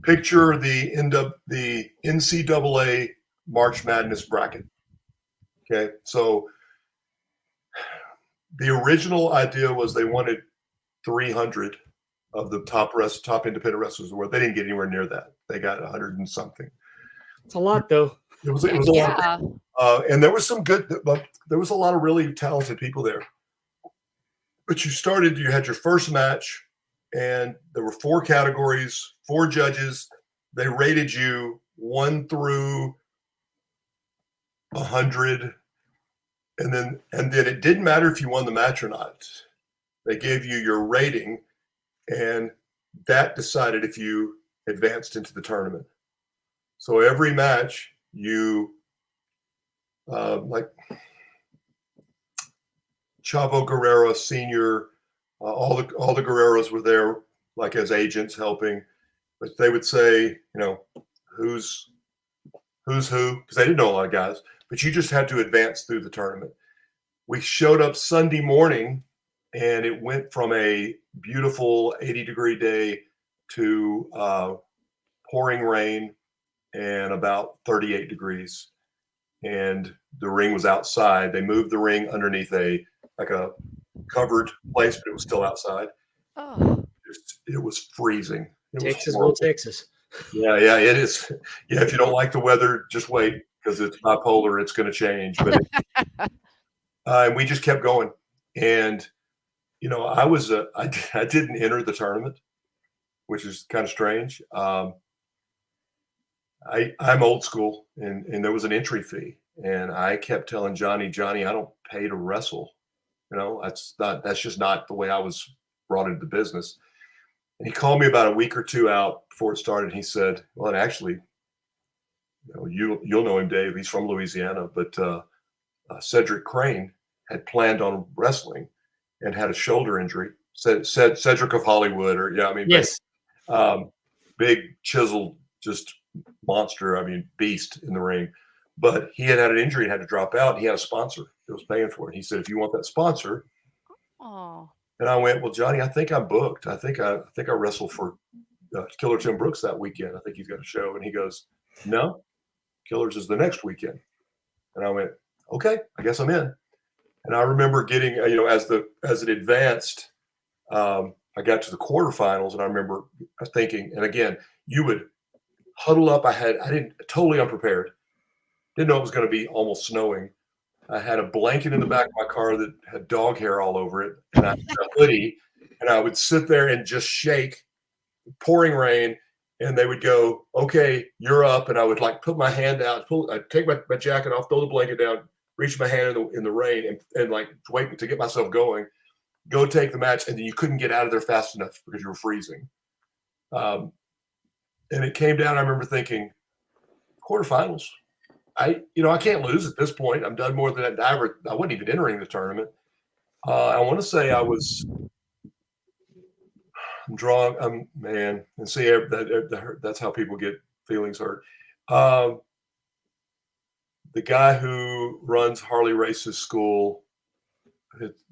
picture the NCAA March Madness bracket. Okay, so the original idea was they wanted 300 of the top independent wrestlers in the world. They didn't get anywhere near that. They got 100 and something. It's a lot, though. It was a lot. And there was some good, but there was a lot of really talented people there. But you had your first match, and there were 4 categories, 4 judges. They rated you 1 through 100. And then it didn't matter if you won the match or not. They gave you your rating, and that decided if you advanced into the tournament. So every match, you like Chavo Guerrero Sr., all the Guerreros were there, like as agents helping, but they would say, who's who, because they didn't know a lot of guys, but you just had to advance through the tournament. We showed up Sunday morning, and it went from a beautiful 80-degree day to pouring rain and about 38 degrees. And the ring was outside. They moved the ring underneath a covered place, but it was still outside. Oh. It was freezing. Texas. Yeah, it is. Yeah, if you don't like the weather, just wait, because it's bipolar. It's going to change. But and we just kept going. And I didn't enter the tournament, which is kind of strange. I'm old school, and there was an entry fee, and I kept telling Johnny, I don't pay to wrestle. That's just not the way I was brought into the business. And he called me about a week or 2 out before it started. And he said, well, and actually, you'll know him, Dave. He's from Louisiana, but Cedric Crane had planned on wrestling and had a shoulder injury. Said Cedric of Hollywood, yes, big chiseled, just monster. Beast in the ring. but he had an injury and had to drop out. And he had a sponsor that was paying for it. He said, if you want that sponsor. Oh, And I went, well, Johnny, I think I'm booked. I think I wrestle for Killer Tim Brooks that weekend. I think he's got a show. And he goes, no, Killers is the next weekend. And I went, okay, I guess I'm in. And I remember getting, as it advanced, I got to the quarterfinals, and I remember thinking, and again, you would huddle up. I didn't totally unprepared. Didn't know it was going to be almost snowing. I had a blanket in the back of my car that had dog hair all over it, and I had a hoodie, and I would sit there and just shake, pouring rain, and they would go, okay, you're up. And I would like put my hand out, I'd take my jacket off, throw the blanket down, reach my hand in the rain and like wait to get myself going, go take the match. And then you couldn't get out of there fast enough because you were freezing. And it came down. I remember thinking, quarterfinals, I can't lose at this point. I'm done more than that. I wasn't even entering the tournament. I want to say I'm drawing, man, and see that's how people get feelings hurt. The guy who runs Harley Race's school,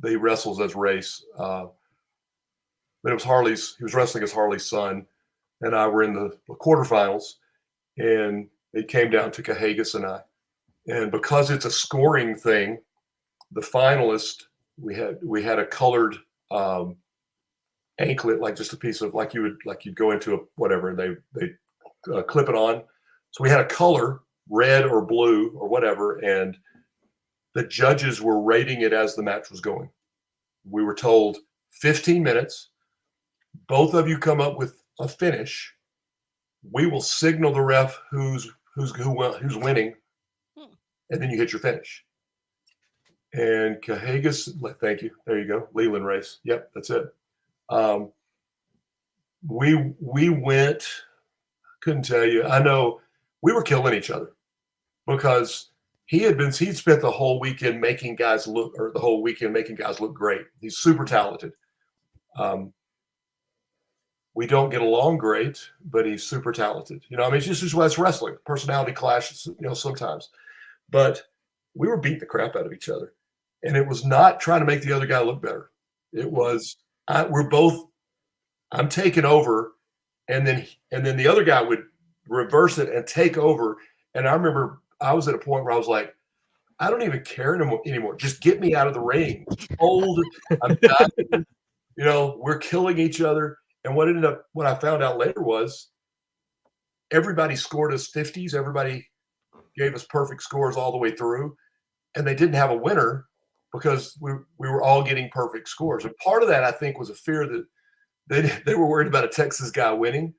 he wrestles as Race, but it was Harley's. He was wrestling as Harley's son, and I were in the quarterfinals, and it came down to Cahagas and I. And because it's a scoring thing, the finalist, we had a colored anklet, like just a piece of you'd go into a whatever, and they clip it on. So we had a color, red or blue or whatever, and the judges were rating it as the match was going. We were told 15 minutes. Both of you come up with a finish. We will signal the ref who's winning, and then you hit your finish. And Cahagas, thank you. There you go. Leland Race. Yep, that's it. We went. Couldn't tell you. I know we were killing each other because he'd spent the whole weekend making guys look great. He's super talented. We don't get along great, but he's super talented. It's just that's wrestling, personality clashes, sometimes. But we were beating the crap out of each other, and it was not trying to make the other guy look better. It was I'm taking over, and then the other guy would reverse it and take over. And I remember I was at a point where I was like, I don't even care anymore. Just get me out of the ring. It's cold. I'm dying. We're killing each other. And what I found out later was everybody scored us 50s. Everybody gave us perfect scores all the way through. And they didn't have a winner because we were all getting perfect scores. And part of that, I think, was a fear that they were worried about a Texas guy winning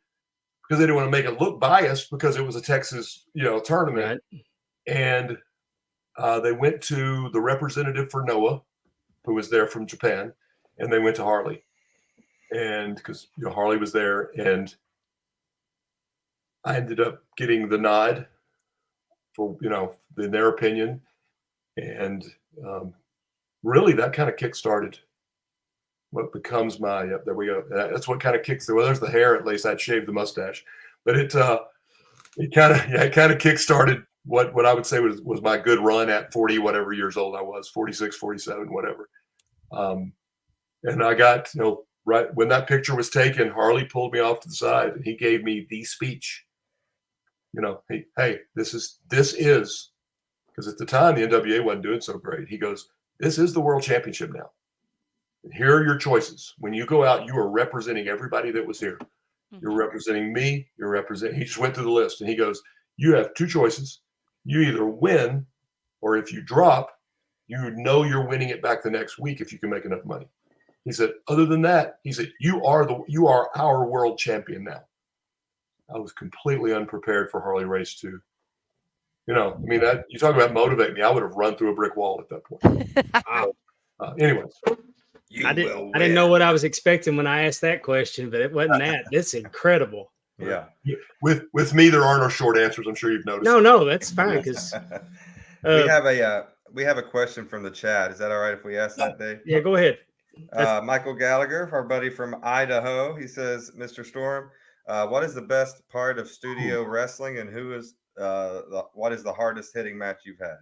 because they didn't want to make it look biased because it was a Texas, tournament. Right. And they went to the representative for Noah, who was there from Japan, and they went to Harley. And because Harley was there, and I ended up getting the nod for in their opinion, and really that kind of kick-started what becomes my there we go. That's what kind of kicks the there's the hair. At least I'd shaved the mustache, but it kind of kick-started what I would say was my good run at 40 whatever years old I was, 46, 47, whatever. And I got right when that picture was taken, Harley pulled me off to the side and he gave me the speech. Hey, this is because at the time the NWA wasn't doing so great. He goes, this is the World Championship now. And here are your choices. When you go out, you are representing everybody that was here. Mm-hmm. You're representing me. He just went through the list and he goes, you have two choices. You either win, or if you drop, you're winning it back the next week if you can make enough money. He said, other than that, he said, you are our world champion now. I was completely unprepared for Harley Race to, you talk about motivate me. I would have run through a brick wall at that point. Wow. Anyway. I didn't know what I was expecting when I asked that question, but it wasn't that. That's incredible. Yeah. With me, there are no short answers. I'm sure you've noticed. No, that's fine. Because we have a question from the chat. Is that all right if we ask that, Dave? Yeah, go ahead. Michael Gallagher, our buddy from Idaho, he says, Mr. Storm, what is the best part of studio wrestling, and who is what is the hardest hitting match you've had?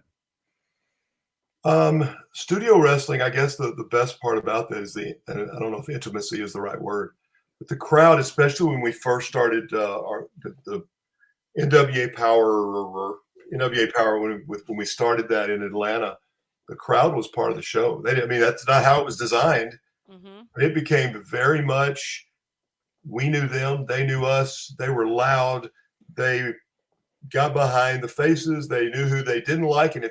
Studio wrestling, I guess the best part about that is and I don't know if intimacy is the right word, but the crowd, especially when we first started the NWA Power when we started that in Atlanta, the crowd was part of the show. That's not how it was designed. Mm-hmm. It became very much, we knew them, they knew us. They were loud. They got behind the faces. They knew who they didn't like, and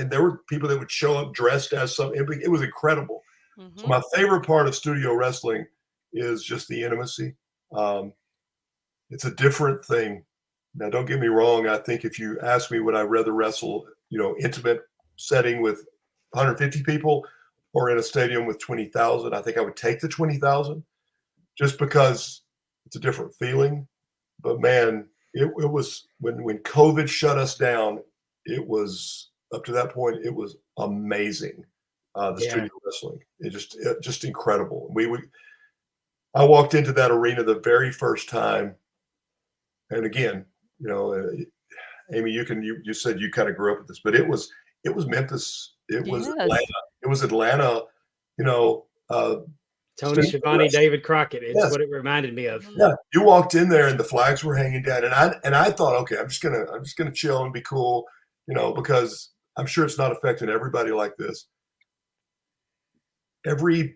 there were people that would show up dressed as something. It was incredible. Mm-hmm. So my favorite part of studio wrestling is just the intimacy. It's a different thing. Now, don't get me wrong. I think if you ask me, would I rather wrestle, intimate setting with 150 people or in a stadium with 20,000? I think I would take the 20,000 just because it's a different feeling. But man, it was when COVID shut us down, it was up to that point, it was amazing. The studio wrestling, it just incredible. I walked into that arena the very first time, and again, Amy, you said you kind of grew up with this, but it was Memphis, it was Atlanta, Tony Schiavone, David Crockett. It's what it reminded me of. Yeah, you walked in there and the flags were hanging down, and I thought, okay, I'm just gonna chill and be cool, because I'm sure it's not affecting everybody like this. Everybody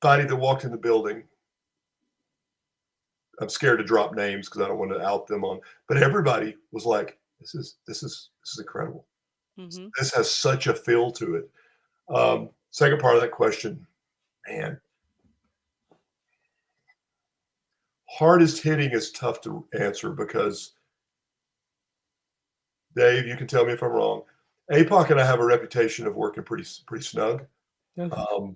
that walked in the building, I'm scared to drop names because I don't want to out them but everybody was like, this is incredible. Mm-hmm. This has such a feel to it. Second part of that question, man. Hardest hitting is tough to answer because, Dave, you can tell me if I'm wrong. APOC and I have a reputation of working pretty snug. Okay.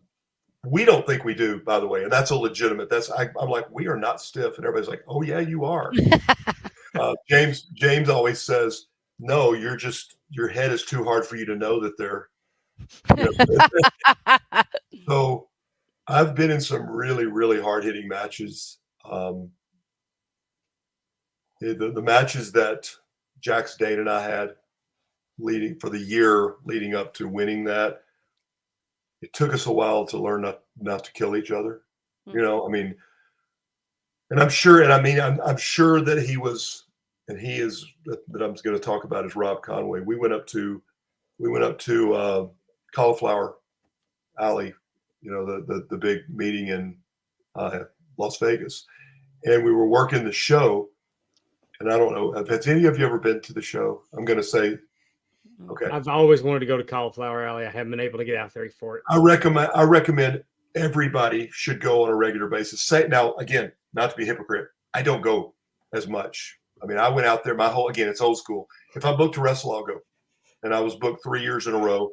We don't think we do, by the way, and that's a legitimate. I'm like, we are not stiff, and everybody's like, oh yeah, you are. James always says, no, your head is too hard for you to know that they're. So, I've been in some really, really hard hitting matches. The matches that Jax Dane and I had for the year leading up to winning that, it took us a while to learn not to kill each other. Mm-hmm. And I'm sure that he was, and he is, that I'm going to talk about is Rob Conway. We went up to Cauliflower Alley, the big meeting in Las Vegas. And we were working the show, and I don't know, has any of you ever been to the show? I'm going to say, okay. I've always wanted to go to Cauliflower Alley. I haven't been able to get out there for it. I recommend everybody should go on a regular basis. Now, again, not to be a hypocrite, I don't go as much. I went out there it's old school. If I'm booked to wrestle, I'll go. And I was booked 3 years in a row.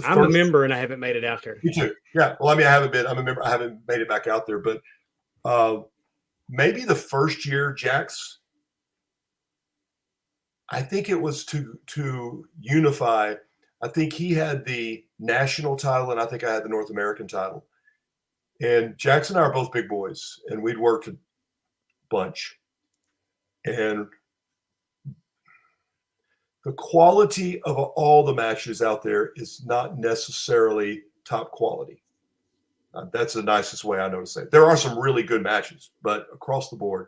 I'm a member and I haven't made it out there. Me too. Yeah. Well, I haven't been. I'm a member. I haven't made it back out there, but maybe the first year, Jax, I think it was to unify. I think he had the national title, and I think I had the North American title. And Jax and I are both big boys, and we'd worked a bunch. And the quality of all the matches out there is not necessarily top quality. That's the nicest way I know to say it. There are some really good matches, but across the board.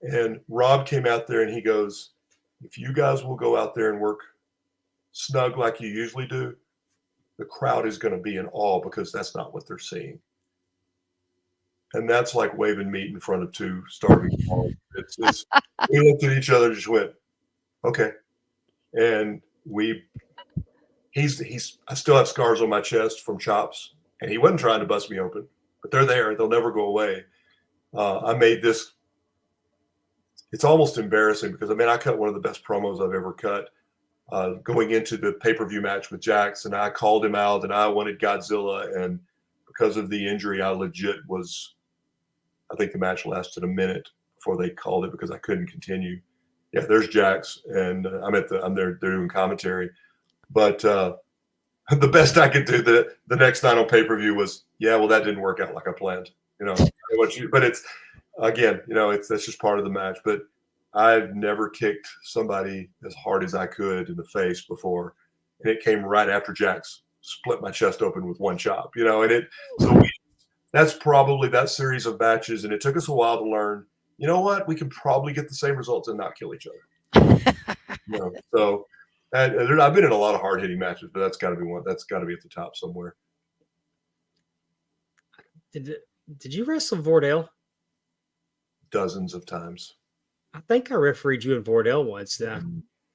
And Rob came out there and he goes, if you guys will go out there and work snug like you usually do, the crowd is going to be in awe because that's not what they're seeing. And that's like waving meat in front of two starving dogs. We looked at each other and just went, okay. And I still have scars on my chest from chops, and he wasn't trying to bust me open, but they're there. They'll never go away. I made this. It's almost embarrassing because I cut one of the best promos I've ever cut going into the pay-per-view match with Jax, and I called him out and I wanted Godzilla, and because of the injury, I think the match lasted a minute before they called it because I couldn't continue. Yeah, there's Jax, and I'm there doing commentary. But the best I could do the next night on pay-per-view was, yeah, well, that didn't work out like I planned. But it's, again, that's just part of the match. But I've never kicked somebody as hard as I could in the face before, and it came right after Jax split my chest open with one chop, and that's probably that series of matches, and it took us a while to learn, you know what, we can probably get the same results and not kill each other. So I've been in a lot of hard-hitting matches, but that's got to be one. That's got to be at the top somewhere. Did you wrestle Vordell? Dozens of times. I think I refereed you in Vordell once. Of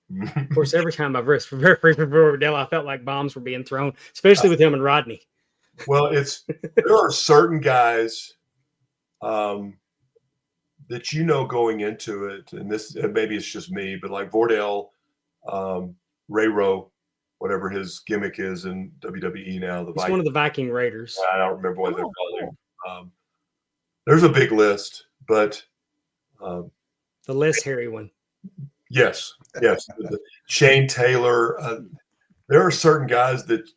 Of course, every time I've refereed for Vordell, I felt like bombs were being thrown, especially with him and Rodney. Well, there are certain guys that going into it, and maybe it's just me, but like Vordell, Ray Rowe, whatever his gimmick is in WWE now, He's one of the Viking Raiders. I don't remember what they call him. There's a big list, but the less hairy one. Yes. Shane Taylor. There are certain guys that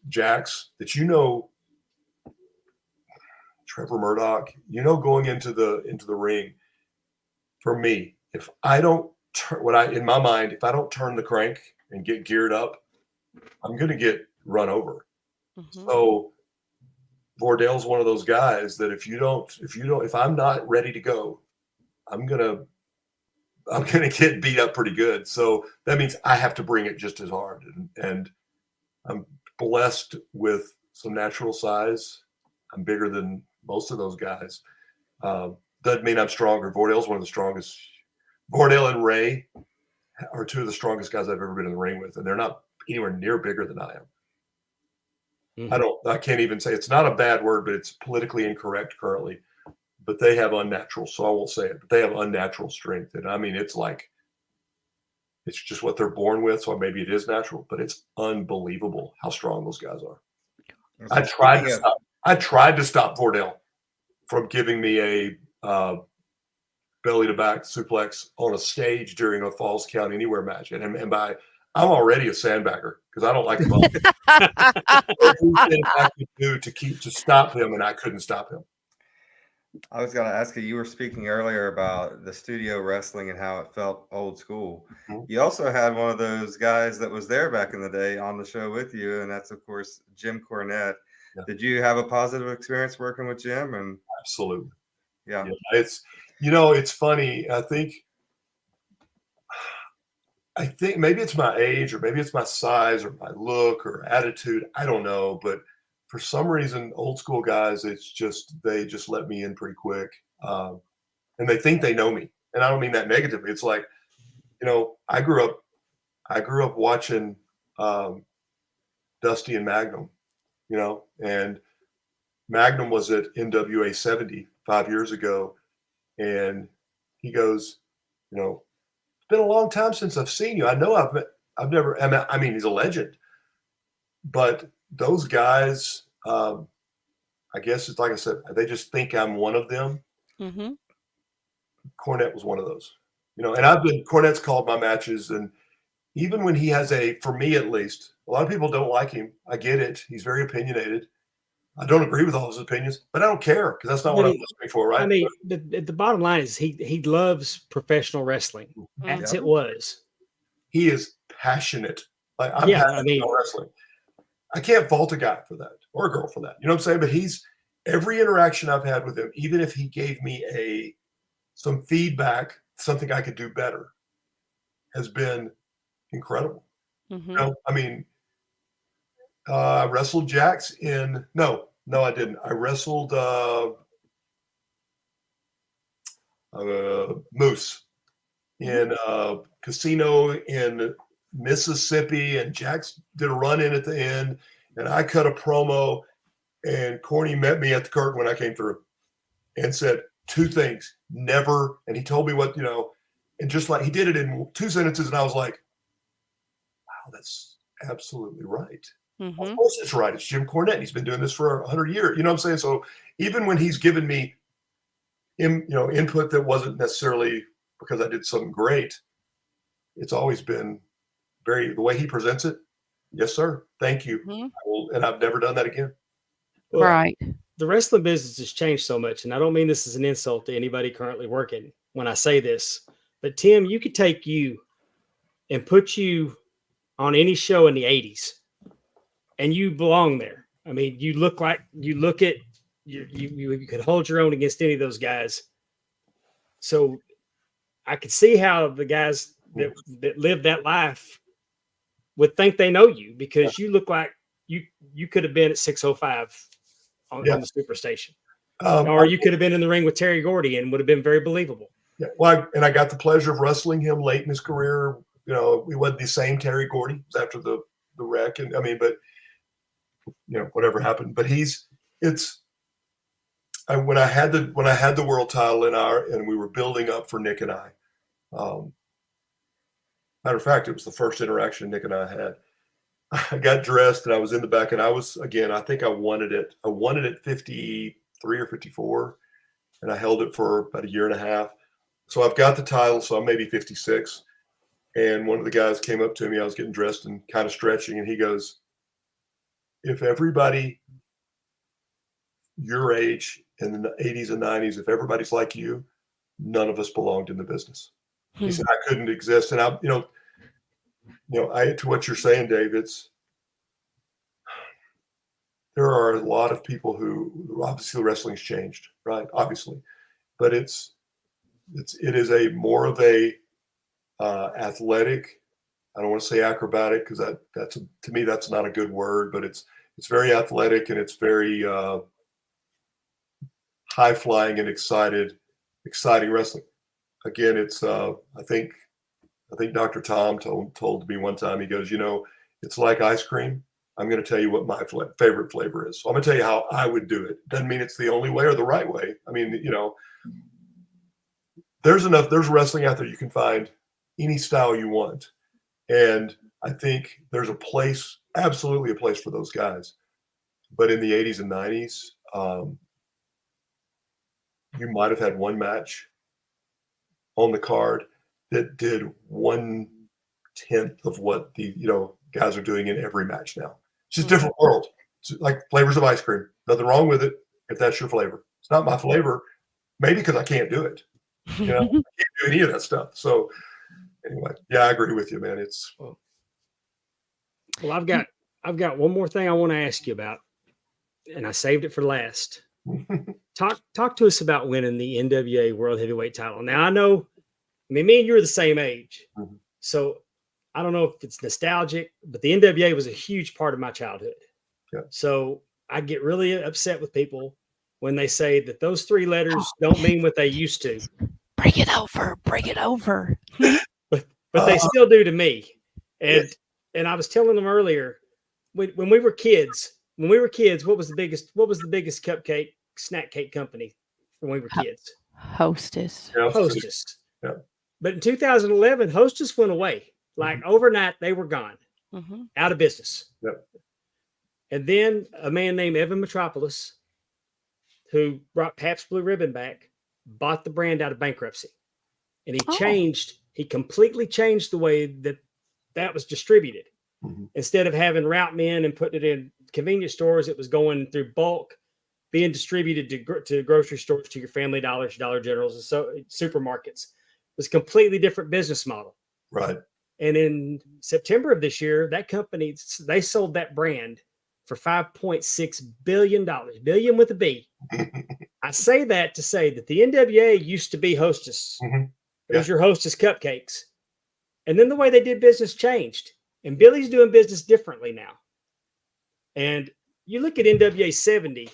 Trevor Murdoch, going into the ring. For me, if I don't in my mind, if I don't turn the crank and get geared up, I'm going to get run over. Mm-hmm. So Vordell's one of those guys that if I'm not ready to go, I'm gonna get beat up pretty good. So that means I have to bring it just as hard. And I'm blessed with some natural size. I'm bigger than most of those guys. Doesn't mean I'm stronger. Vordell's one of the strongest. Vordell and Ray are two of the strongest guys I've ever been in the ring with, and they're not anywhere near bigger than I am. Mm-hmm. I can't even say, it's not a bad word, but it's politically incorrect currently. But they have unnatural, so I won't say it, but they have unnatural strength. And I mean, it's just what they're born with. So maybe it is natural, but it's unbelievable how strong those guys are. I tried to stop Vordell from giving me a belly to back suplex on a stage during a Falls Count Anywhere match. And I'm already a sandbagger because I don't like the ball. Everything I could do to stop him, and I couldn't stop him. I was going to ask you were speaking earlier about the studio wrestling and how it felt old school. Mm-hmm. You also had one of those guys that was there back in the day on the show with you, and that's, of course, Jim Cornette. Yeah. Did you have a positive experience working with Jim? And absolutely. Yeah. It's funny. I think maybe it's my age, or maybe it's my size, or my look, or attitude. I don't know, but for some reason, old school guys, they just let me in pretty quick, and they think they know me. And I don't mean that negatively. It's like, I grew up watching Dusty and Magnum, and Magnum was at NWA 70 5 years ago, and he goes, it's been a long time since I've seen you. I know I've never. I mean, he's a legend, but those guys, I guess it's like I said, they just think I'm one of them. Mm-hmm. Cornette was one of those, and Cornette's called my matches, and even when he has for me at least, a lot of people don't like him. I get it. He's very opinionated. I don't agree with all his opinions, but I don't care because that's not what I'm listening for, right? I mean, the bottom line is he loves professional wrestling, as it was. He is passionate. Like I'm passionate about wrestling. I can't fault a guy for that or a girl for that. You know what I'm saying? But every interaction I've had with him, even if he gave me some feedback, something I could do better, has been incredible. Mm-hmm. I mean, I wrestled Jax no, I didn't. I wrestled Moose in a casino in Mississippi, and Jax did a run-in at the end, and I cut a promo, and Corny met me at the curtain when I came through and said 2 things. Never, and he told me what, and just like he did it in 2 sentences, and I was like, wow, that's absolutely right. Mm-hmm. Of course it's right. It's Jim Cornette. He's been doing this for 100 years. You know what I'm saying? So even when he's given me, input that wasn't necessarily because I did something great, it's always been the way he presents it. Yes, sir. Thank you. Mm-hmm. And I've never done that again. Well, right. The wrestling business has changed so much, and I don't mean this as an insult to anybody currently working when I say this, But Tim, you could take you and put you on any show in the 80s and you belong there. I mean, you look at you could hold your own against any of those guys. So I could see how the guys that live that life would think they know you, because you look like you could have been at 605 on the Superstation. Or you could have been in the ring with Terry Gordy and would have been very believable. Yeah. Well, and I got the pleasure of wrestling him late in his career. You know, we wasn't the same Terry Gordy. It was after the wreck. And I mean, but you know, whatever happened. But when I had the world title and we were building up for Nick and I. Matter of fact, it was the first interaction Nick and I had. I got dressed and I was in the back, and I think I won it at 53 or 54, and I held it for about a year and a half. So I've got the title, so I'm maybe 56. And one of the guys came up to me. I was getting dressed and kind of stretching, and he goes, "If everybody your age in the 80s and 90s, if everybody's like you, none of us belonged in the business." He said, "I couldn't exist." And to what you're saying, Dave, there are a lot of people who obviously wrestling's changed, right? Obviously, but it is a more of a athletic. I don't want to say acrobatic, because to me that's not a good word, but it's very athletic, and it's very high flying and exciting wrestling. Again, it's I think Dr. Tom told me one time, he goes, it's like ice cream. I'm going to tell you what my favorite flavor is. So I'm going to tell you how I would do it. Doesn't mean it's the only way or the right way. I mean, there's wrestling out there. You can find any style you want. And I think there's absolutely a place for those guys. But in the 80s and 90s, you might have had one match on the card that did 1/10 of what the guys are doing in every match now. It's just a different world. It's like flavors of ice cream. Nothing wrong with it if that's your flavor. It's not my flavor, maybe because I can't do it. I can't do any of that stuff. So anyway, yeah, I agree with you, man. Well, I've got one more thing I want to ask you about, and I saved it for last. Talk to us about winning the NWA World Heavyweight title. Now, I know, me and you are the same age, so I don't know if it's nostalgic, but the NWA was a huge part of my childhood. Yeah. So I get really upset with people when they say that those three letters don't mean what they used to. Bring it over. But they still do to me. And I was telling them earlier, when we were kids, what was the biggest cupcake snack cake company when we were kids? Hostess. Yeah. Hostess. Yeah. But in 2011, Hostess went away. Like overnight, they were gone, out of business. Yep. And then a man named Evan Metropolis, who brought Pabst Blue Ribbon back, bought the brand out of bankruptcy. And he completely changed the way that was distributed. Instead of having route men and putting it in convenience stores, it was going through bulk, being distributed to grocery stores, to your Family Dollars, Dollar Generals, and so supermarkets. It was a completely different business model. Right. And in September of this year, that company, they sold that brand for $5.6 billion, billion with a B. I say that to say that the NWA used to be Hostess. It was your Hostess cupcakes. And then the way they did business changed. And Billy's doing business differently now. And you look at NWA 70,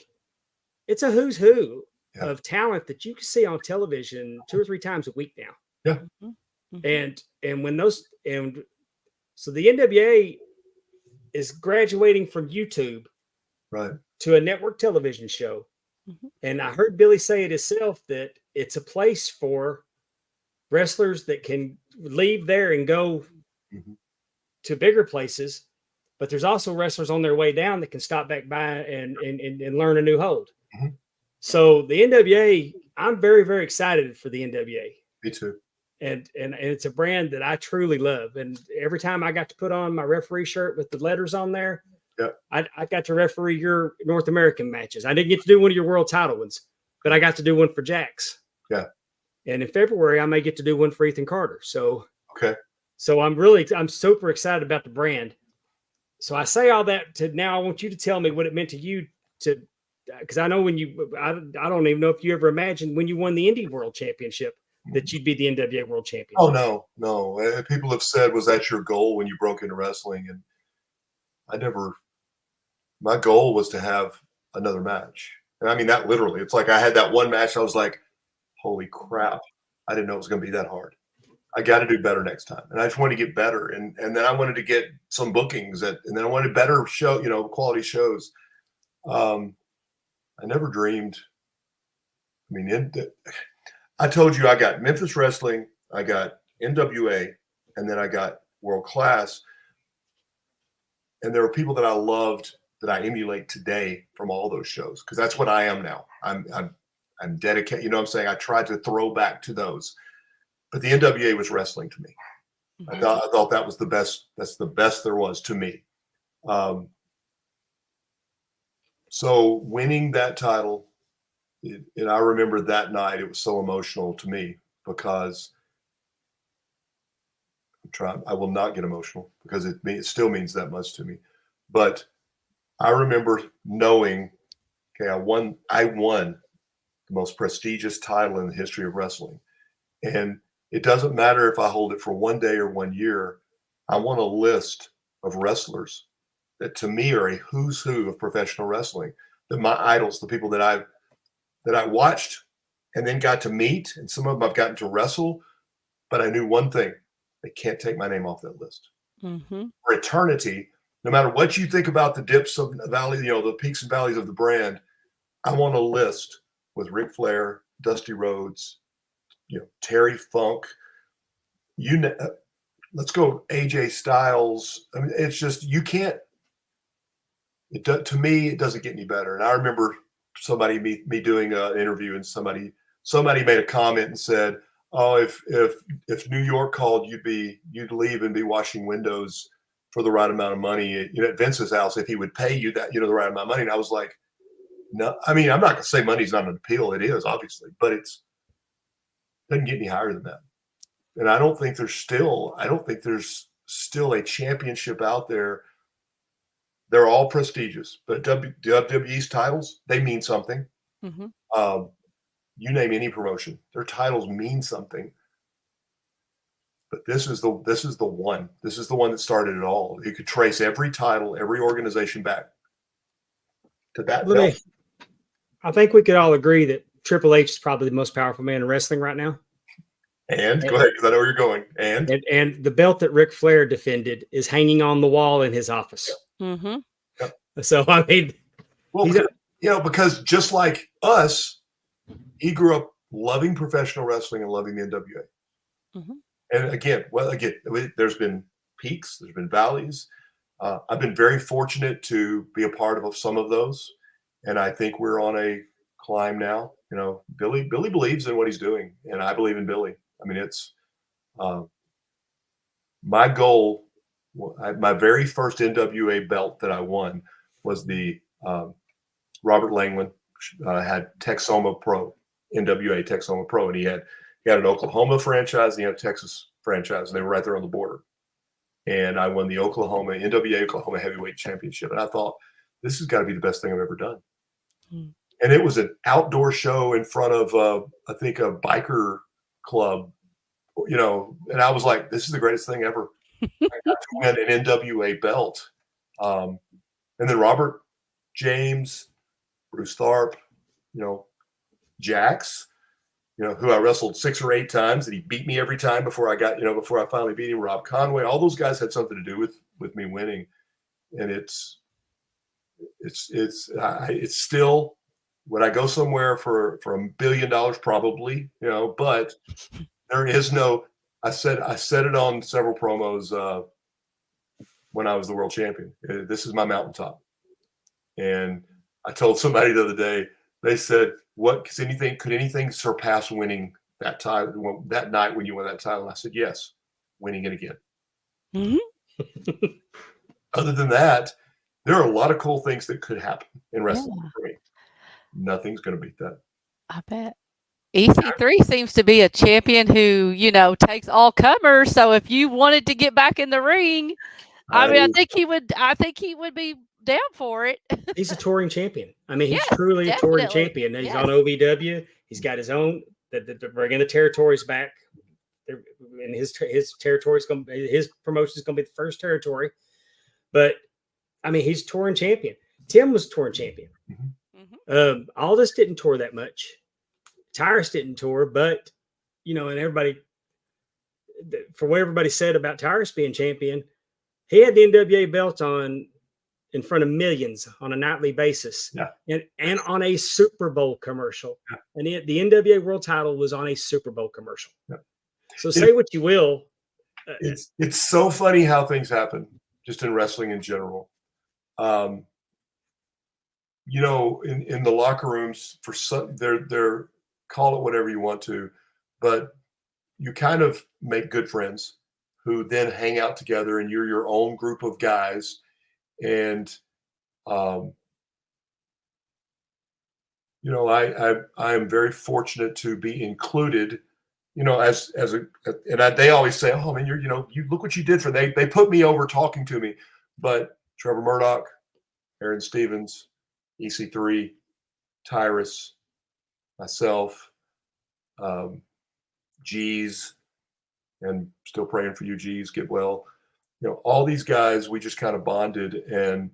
it's a who's who of talent that you can see on television 2 or 3 times a week now. Yeah. And so the NWA is graduating from YouTube to a network television show. And I heard Billy say it himself, that it's a place for wrestlers that can leave there and go to bigger places, but there's also wrestlers on their way down that can stop back by and learn a new hold. So the NWA, I'm very, very excited for the NWA. Me too. And it's a brand that I truly love. And every time I got to put on my referee shirt with the letters on there, I got to referee your North American matches. I didn't get to do one of your world title ones, but I got to do one for Jax. Yeah. And in February, I may get to do one for Ethan Carter. So Okay. I'm super excited about the brand. So I say all that to now. I want you to tell me what it meant to you because I know I don't even know if you ever imagined when you won the Indie World Championship that you'd be the NWA World Champion. Oh, no. People have said, was that your goal when you broke into wrestling? And my goal was to have another match. And I mean that literally. It's like I had that one match. I was like, holy crap. I didn't know it was going to be that hard. I got to do better next time. And I just wanted to get better. And then I wanted to get some bookings and then I wanted better quality shows. I never dreamed. I mean, I told you I got Memphis Wrestling, I got NWA, and then I got World Class. And there were people that I loved that I emulate today from all those shows because that's what I am now. I'm dedicated. You know what I'm saying? I tried to throw back to those. But the NWA was wrestling to me. I thought that was the best. That's the best there was to me. So winning that title, and I remember that night, it was so emotional to me because I will not get emotional because it still means that much to me. But I remember knowing, okay, I won the most prestigious title in the history of wrestling. And it doesn't matter if I hold it for 1 day or 1 year. I want a list of wrestlers that to me are a who's who of professional wrestling. That my idols, the people that I watched and then got to meet, and some of them I've gotten to wrestle, but I knew one thing: they can't take my name off that list. For eternity, no matter what you think about the dips of the valley, the peaks and valleys of the brand, I want a list with Ric Flair, Dusty Rhodes, Terry Funk, let's go AJ Styles. I mean, it's just, you can't, to me, it doesn't get any better. And I remember me doing an interview and somebody made a comment and said, oh, if New York called, you'd leave and be washing windows for the right amount of money at Vince's house if he would pay you that, the right amount of money. And I was like, no, I mean, I'm not going to say money's not an appeal. It is, obviously, but it doesn't get any higher than that. And I don't think there's still a championship out there. They're all prestigious, but WWE's titles, they mean something. You name any promotion, their titles mean something. But this is the one. This is the one that started it all. You could trace every title, every organization back to that belt. I think we could all agree that Triple H is probably the most powerful man in wrestling right now. And go ahead, because I know where you're going. And the belt that Ric Flair defended is hanging on the wall in his office. Mm-hmm. Yep. So I mean, well, because just like us, he grew up loving professional wrestling and loving the NWA. And again, there's been peaks, there's been valleys. I've been very fortunate to be a part of some of those, and I think we're on a climb now. Billy believes in what he's doing, and I believe in Billy. I mean, it's my goal. My very first NWA belt that I won was the Robert Langland had Texoma Pro, NWA Texoma Pro, and he had an Oklahoma franchise and he had a Texas franchise, and they were right there on the border. And I won the NWA Oklahoma Heavyweight Championship, and I thought, this has got to be the best thing I've ever done. And it was an outdoor show in front of, I think, a biker club, and I was like, this is the greatest thing ever. I got to win an NWA belt. And then Robert James, Bruce Tharp, Jax, who I wrestled 6 or 8 times, and he beat me every time before I finally beat him. Rob Conway, all those guys had something to do with me winning. And it's still, would I go somewhere for $1 billion? Probably, but there is no, I said it on several promos when I was the world champion. This is my mountaintop. And I told somebody the other day, they said, could anything surpass winning that title that night when you won that title? And I said, yes, winning it again. Mm-hmm. Other than that, there are a lot of cool things that could happen in wrestling for me. Nothing's going to beat that. I bet. EC3 seems to be a champion who, takes all comers. So if you wanted to get back in the ring, I mean, I think he would be down for it. He's a touring champion. I mean, he's Yes, truly a touring definitely. champion. He's Yes. on OVW. He's got his own. They're bringing the territories back. And his territory is going. His promotion is going to be the first territory. But I mean, he's touring champion. Tim was touring champion. Aldis didn't tour that much. Tyrus didn't tour, but and everybody, for what everybody said about Tyrus being champion, he had the NWA belt on in front of millions on a nightly basis, and on a Super Bowl commercial. Yeah. And the NWA World title was on a Super Bowl commercial. Yeah. So say what you will. It's so funny how things happen just in wrestling in general. In the locker rooms, for some, they're call it whatever you want to, but you kind of make good friends who then hang out together, and you're your own group of guys. And I am very fortunate to be included. They always say, "Oh man, you look what you did for." They put me over talking to me, but Trevor Murdoch, Aaron Stevens, EC3, Tyrus, myself, G's, and still praying for you, G's, get well. All these guys, we just kind of bonded, and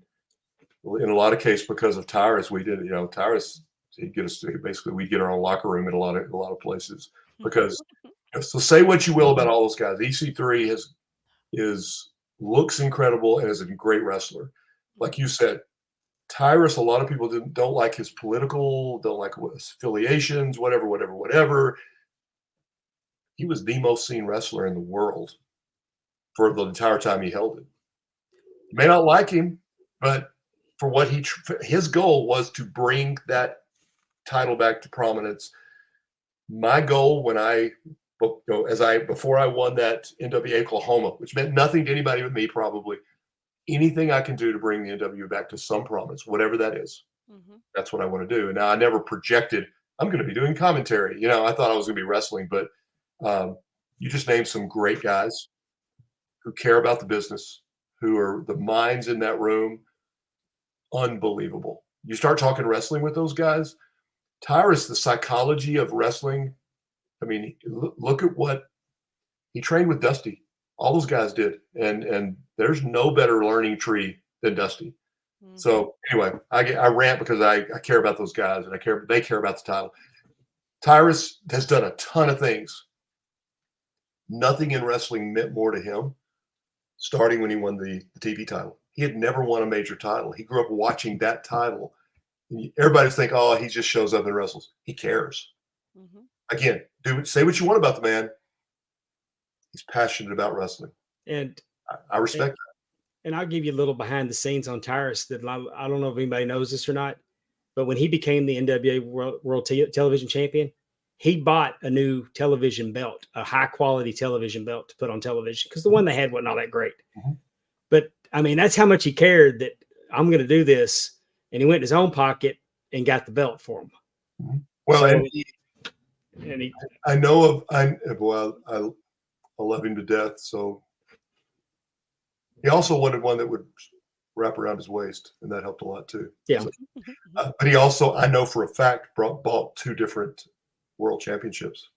in a lot of cases, because of Tyrus, we did. Tyrus, he'd get us basically, we'd get our own locker room at a lot of places because. So say what you will about all those guys. EC3 looks incredible and is a great wrestler, like you said. Tyrus, a lot of people don't like his political, don't like his affiliations, whatever. He was the most seen wrestler in the world for the entire time he held it. You may not like him, but for what his goal was to bring that title back to prominence. My goal before I won that NWA Oklahoma, which meant nothing to anybody but me, probably, anything I can do to bring the NWA back to some prominence, whatever that is, that's what I want to do. And now I never projected I'm going to be doing commentary. I thought I was going to be wrestling, but you just named some great guys who care about the business, who are the minds in that room. Unbelievable. You start talking wrestling with those guys. Tyrus, the psychology of wrestling. I mean, look at what he trained with Dusty. All those guys did. And there's no better learning tree than Dusty. So anyway, I rant because I care about those guys, and they care about the title. Tyrus has done a ton of things. Nothing in wrestling meant more to him, starting when he won the TV title. He had never won a major title. He grew up watching that title. Everybody's think, oh, he just shows up and wrestles. He cares. Again, say what you want about the man. He's passionate about wrestling. And I respect that. And I'll give you a little behind the scenes on Tyrus that I don't know if anybody knows this or not, but when he became the NWA World Television Champion, he bought a new television belt, a high quality television belt to put on television, because the one they had wasn't all that great. But I mean, that's how much he cared that I'm going to do this. And he went in his own pocket and got the belt for him. Well, so, I love him to death. So he also wanted one that would wrap around his waist, and that helped a lot too. Yeah. So, but he also, I know for a fact, bought 2 different world championships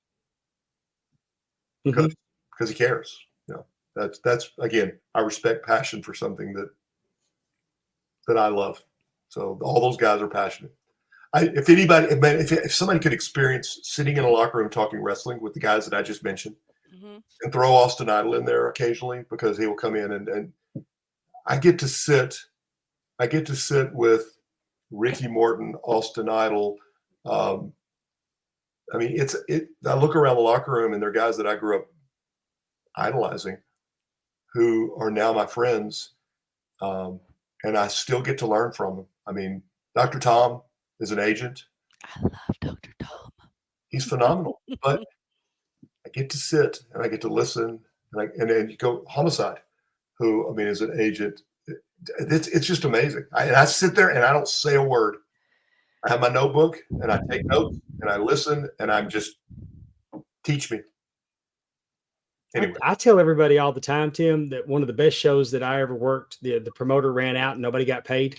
because he cares. That's again, I respect passion for something that I love. So all those guys are passionate. If somebody could experience sitting in a locker room talking wrestling with the guys that I just mentioned, and throw Austin Idol in there occasionally, because he will come in and I get to sit with Ricky Morton, Austin Idol. I mean, I look around the locker room and they're guys that I grew up idolizing, who are now my friends, and I still get to learn from them. I mean, Dr. Tom is an agent. I love Dr. Tom. He's phenomenal, but I get to sit and I get to listen, and then you go Homicide, who, I mean, is an agent. It's just amazing. I sit there and I don't say a word. I have my notebook and I take notes and I listen and I'm just teach me. Anyway, I tell everybody all the time, Tim, that one of the best shows that I ever worked, the promoter ran out and nobody got paid.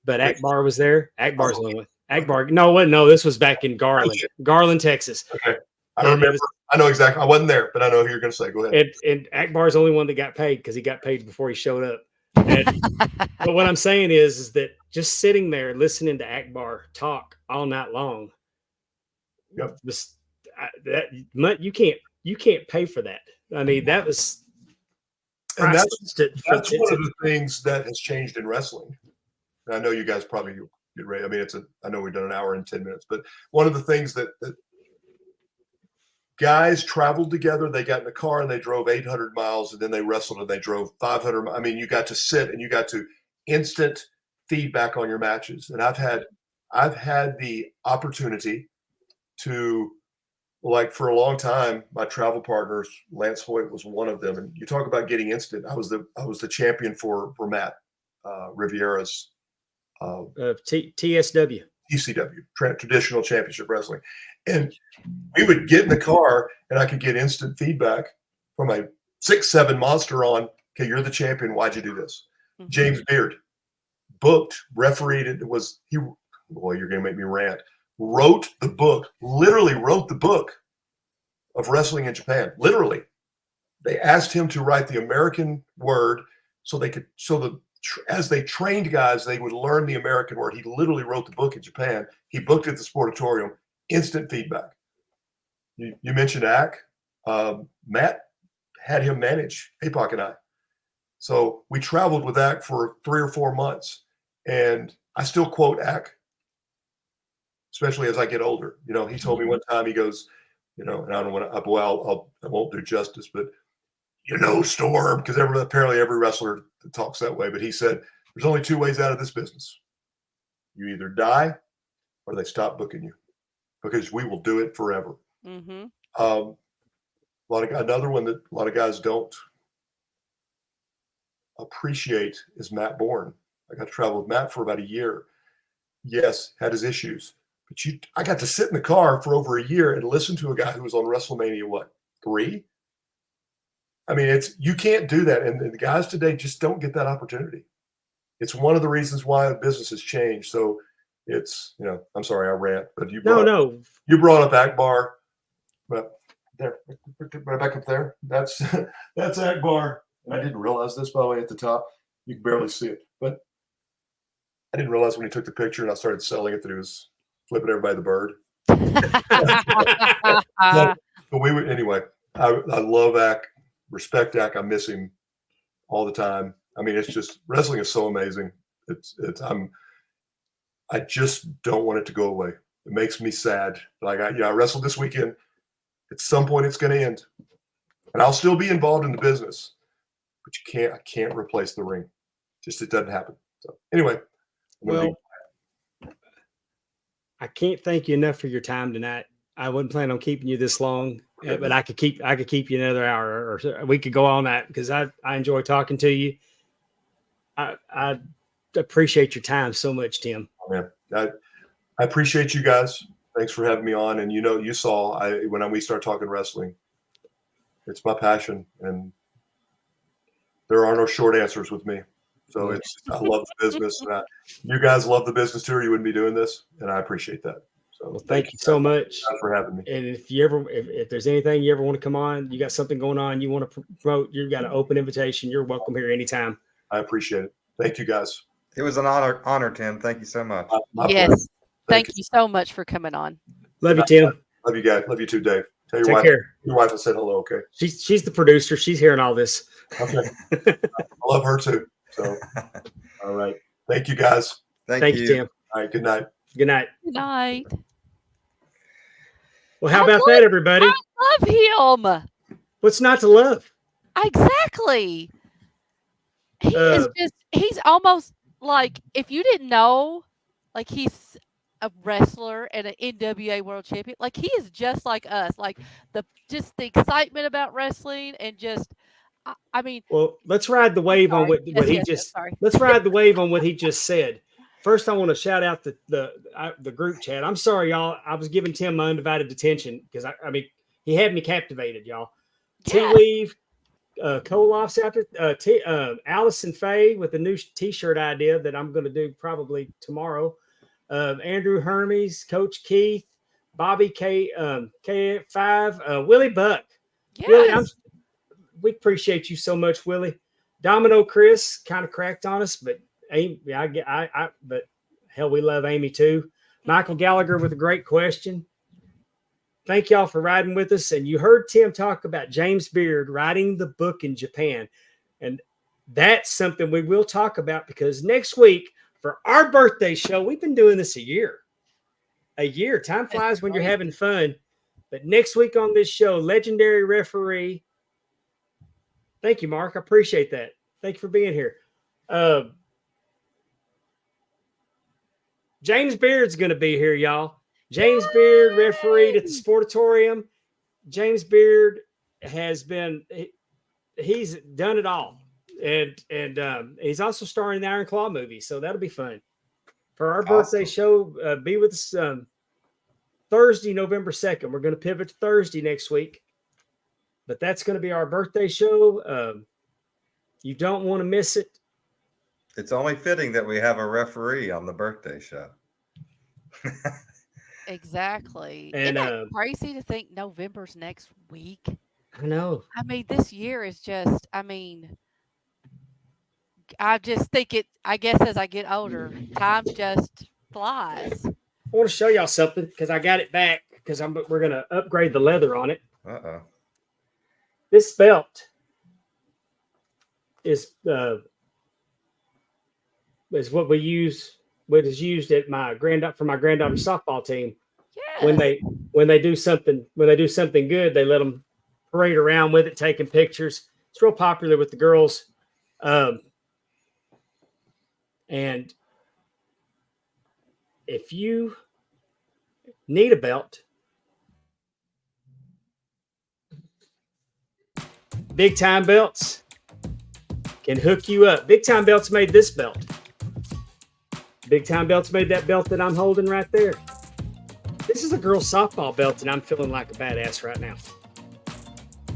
But Akbar was there. Akbar's the only one. Akbar, no, this was back in Garland, Texas. Okay. I remember. I know exactly. I wasn't there, but I know who you're going to say. Go ahead. And Akbar's the only one that got paid because he got paid before he showed up. But what I'm saying is that just sitting there listening to Akbar talk all night long, Yep. You can't pay for that. I mean, that was. And that's one of the things that has changed in wrestling. And I know you guys probably get ready. I mean, I know we've done an hour and 10 minutes, but one of the things that guys traveled together, they got in a car and they drove 800 miles and then they wrestled and they drove 500. I mean, you got to sit and you got to instant feedback on your matches. And I've had the opportunity to, like, for a long time, my travel partners, Lance Hoyt was one of them. And you talk about getting instant. I was the champion for Matt Riviera's TSW. TCW, Traditional Championship Wrestling. And we would get in the car and I could get instant feedback from a 6'7" monster on, okay, you're the champion. Why'd you do this? Mm-hmm. James Beard booked, refereed. Boy, you're going to make me rant. Literally wrote the book of wrestling in Japan. Literally. They asked him to write the American word as they trained guys, they would learn the American word. He literally wrote the book in Japan. He booked it at the Sportatorium. Instant feedback. You mentioned Ak. Matt had him manage APOC and I. So we traveled with Ak for 3 or 4 months. And I still quote Ak, especially as I get older. You know, he told me one time, he goes, you know, and I don't want to, I won't do justice, but Storm, because apparently every wrestler talks that way. But he said, there's only 2 ways out of this business. You either die or they stop booking you, because we will do it forever. Mm-hmm. Another one that a lot of guys don't appreciate is Matt Bourne. I got to travel with Matt for about a year. Yes, had his issues, but I got to sit in the car for over a year and listen to a guy who was on WrestleMania, 3? I mean, you can't do that. And the guys today just don't get that opportunity. It's one of the reasons why the business has changed. So it's, I'm sorry, I rant, but you brought up Akbar, but there, back up there. That's Akbar. And I didn't realize this, by the way, at the top. You can barely see it, but I didn't realize when he took the picture and I started selling it that he was flipping everybody the bird. But anyway, I love Ak. Respect Ak. I miss him all the time. I mean, it's just, wrestling is so amazing. I just don't want it to go away. It makes me sad. Like I wrestled this weekend. At some point it's going to end, and I'll still be involved in the business, but I can't replace the ring. Just, it doesn't happen. So anyway. I can't thank you enough for your time tonight. I wasn't planning on keeping you this long, but I could keep you another hour, or so. We could go all night because I enjoy talking to you. I appreciate your time so much, Tim. Oh, man, I appreciate you guys. Thanks for having me on. And you saw when we start talking wrestling, it's my passion, and there are no short answers with me. So I love the business. And you guys love the business too, or you wouldn't be doing this, and I appreciate that. So thank you so much for having me. And if there's anything you ever want to come on, you got something going on, you want to promote, you've got an open invitation. You're welcome here anytime. I appreciate it. Thank you, guys. It was an honor, Tim. Thank you so much. Yes. Thank you so much for coming on. Love you, Tim. Love you guys. Love you too, Dave. Tell Take care. Your wife will say hello, okay? She's the producer. She's hearing all this. Okay. I love her too. So, all right. Thank you, guys. Thank you, Tim. All right. Good night. Good night. Good night. Well, how about that, everybody? I love him. What's not to love? Exactly. He's almost like, if you didn't know, like, he's a wrestler and an NWA World Champion. Like, he is just like us. Like, the excitement about wrestling, and just, I mean. Well, let's ride the wave on what he just. Let's ride the wave on what he just said. First, I want to shout out the group chat. I'm sorry, y'all. I was giving Tim my undivided attention because I mean he had me captivated, y'all. T Yeah. Weave, Kolof's out there. Allison Faye with a new T-shirt idea that I'm going to do probably tomorrow. Andrew Hermes, Coach Keith, Bobby K5, Willie Buck. Willie, Yes. we appreciate you so much, Willie. Domino Chris kind of cracked on us, but Amy, but hell, we love Amy too. Michael Gallagher with a great question. Thank y'all for riding with us. And you heard Tim talk about James Beard writing the book in Japan. And that's something we will talk about because next week for our birthday show, we've been doing this a year. Time flies when you're having fun. But next week on this show, legendary referee. Thank you, Mark. I appreciate that. Thank you for being here. James Beard's going to be here, y'all. James Beard refereed at the Sportatorium. James Beard has been, he's done it all. And he's also starring in the Iron Claw movie. So that'll be fun. For our birthday show, be with us Thursday, November 2nd. We're going to pivot to Thursday next week. But that's going to be our birthday show. You don't want to miss it. It's only fitting that we have a referee on the birthday show. Exactly. And, Isn't that crazy to think November's next week? I know. I mean, this year is just, I mean, I just think I guess as I get older, time just flies. I want to show y'all something because I got it back because we're going to upgrade the leather on it. Uh-oh. This belt is what we use. What is used at my granddaughter's softball team. Yes. When they do something good, they let them parade around with it, taking pictures. It's real popular with the girls. And if you need a belt, Big Time Belts can hook you up. Big Time Belts made this belt. Big Time Belts made that belt that I'm holding right there. This is a girl's softball belt, and I'm feeling like a badass right now.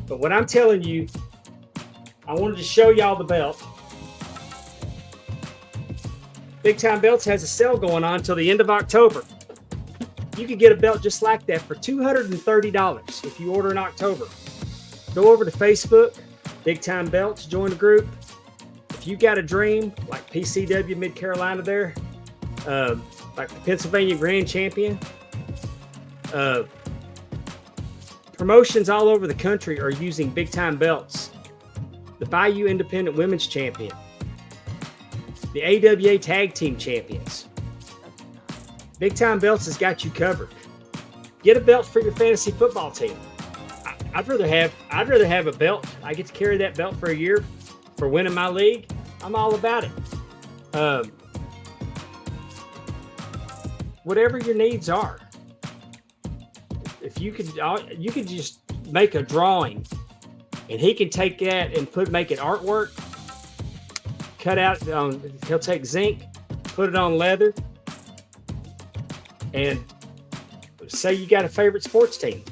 But what I'm telling you, I wanted to show y'all the belt. Big Time Belts has a sale going on until the end of October. You can get a belt just like that for $230 if you order in October. Go over to Facebook, Big Time Belts, join the group. If you got a dream, like PCW Mid-Carolina there, like the Pennsylvania Grand Champion, promotions all over the country are using Big Time Belts. The Bayou Independent Women's Champion, the AWA Tag Team Champions. Big Time Belts has got you covered. Get a belt for your fantasy football team. I'd rather have a belt. I get to carry that belt for a year for winning my league. I'm all about it. Whatever your needs are. If you could just make a drawing, and he can take that and make it artwork. Cut out. He'll take zinc, put it on leather, and say you got a favorite sports team.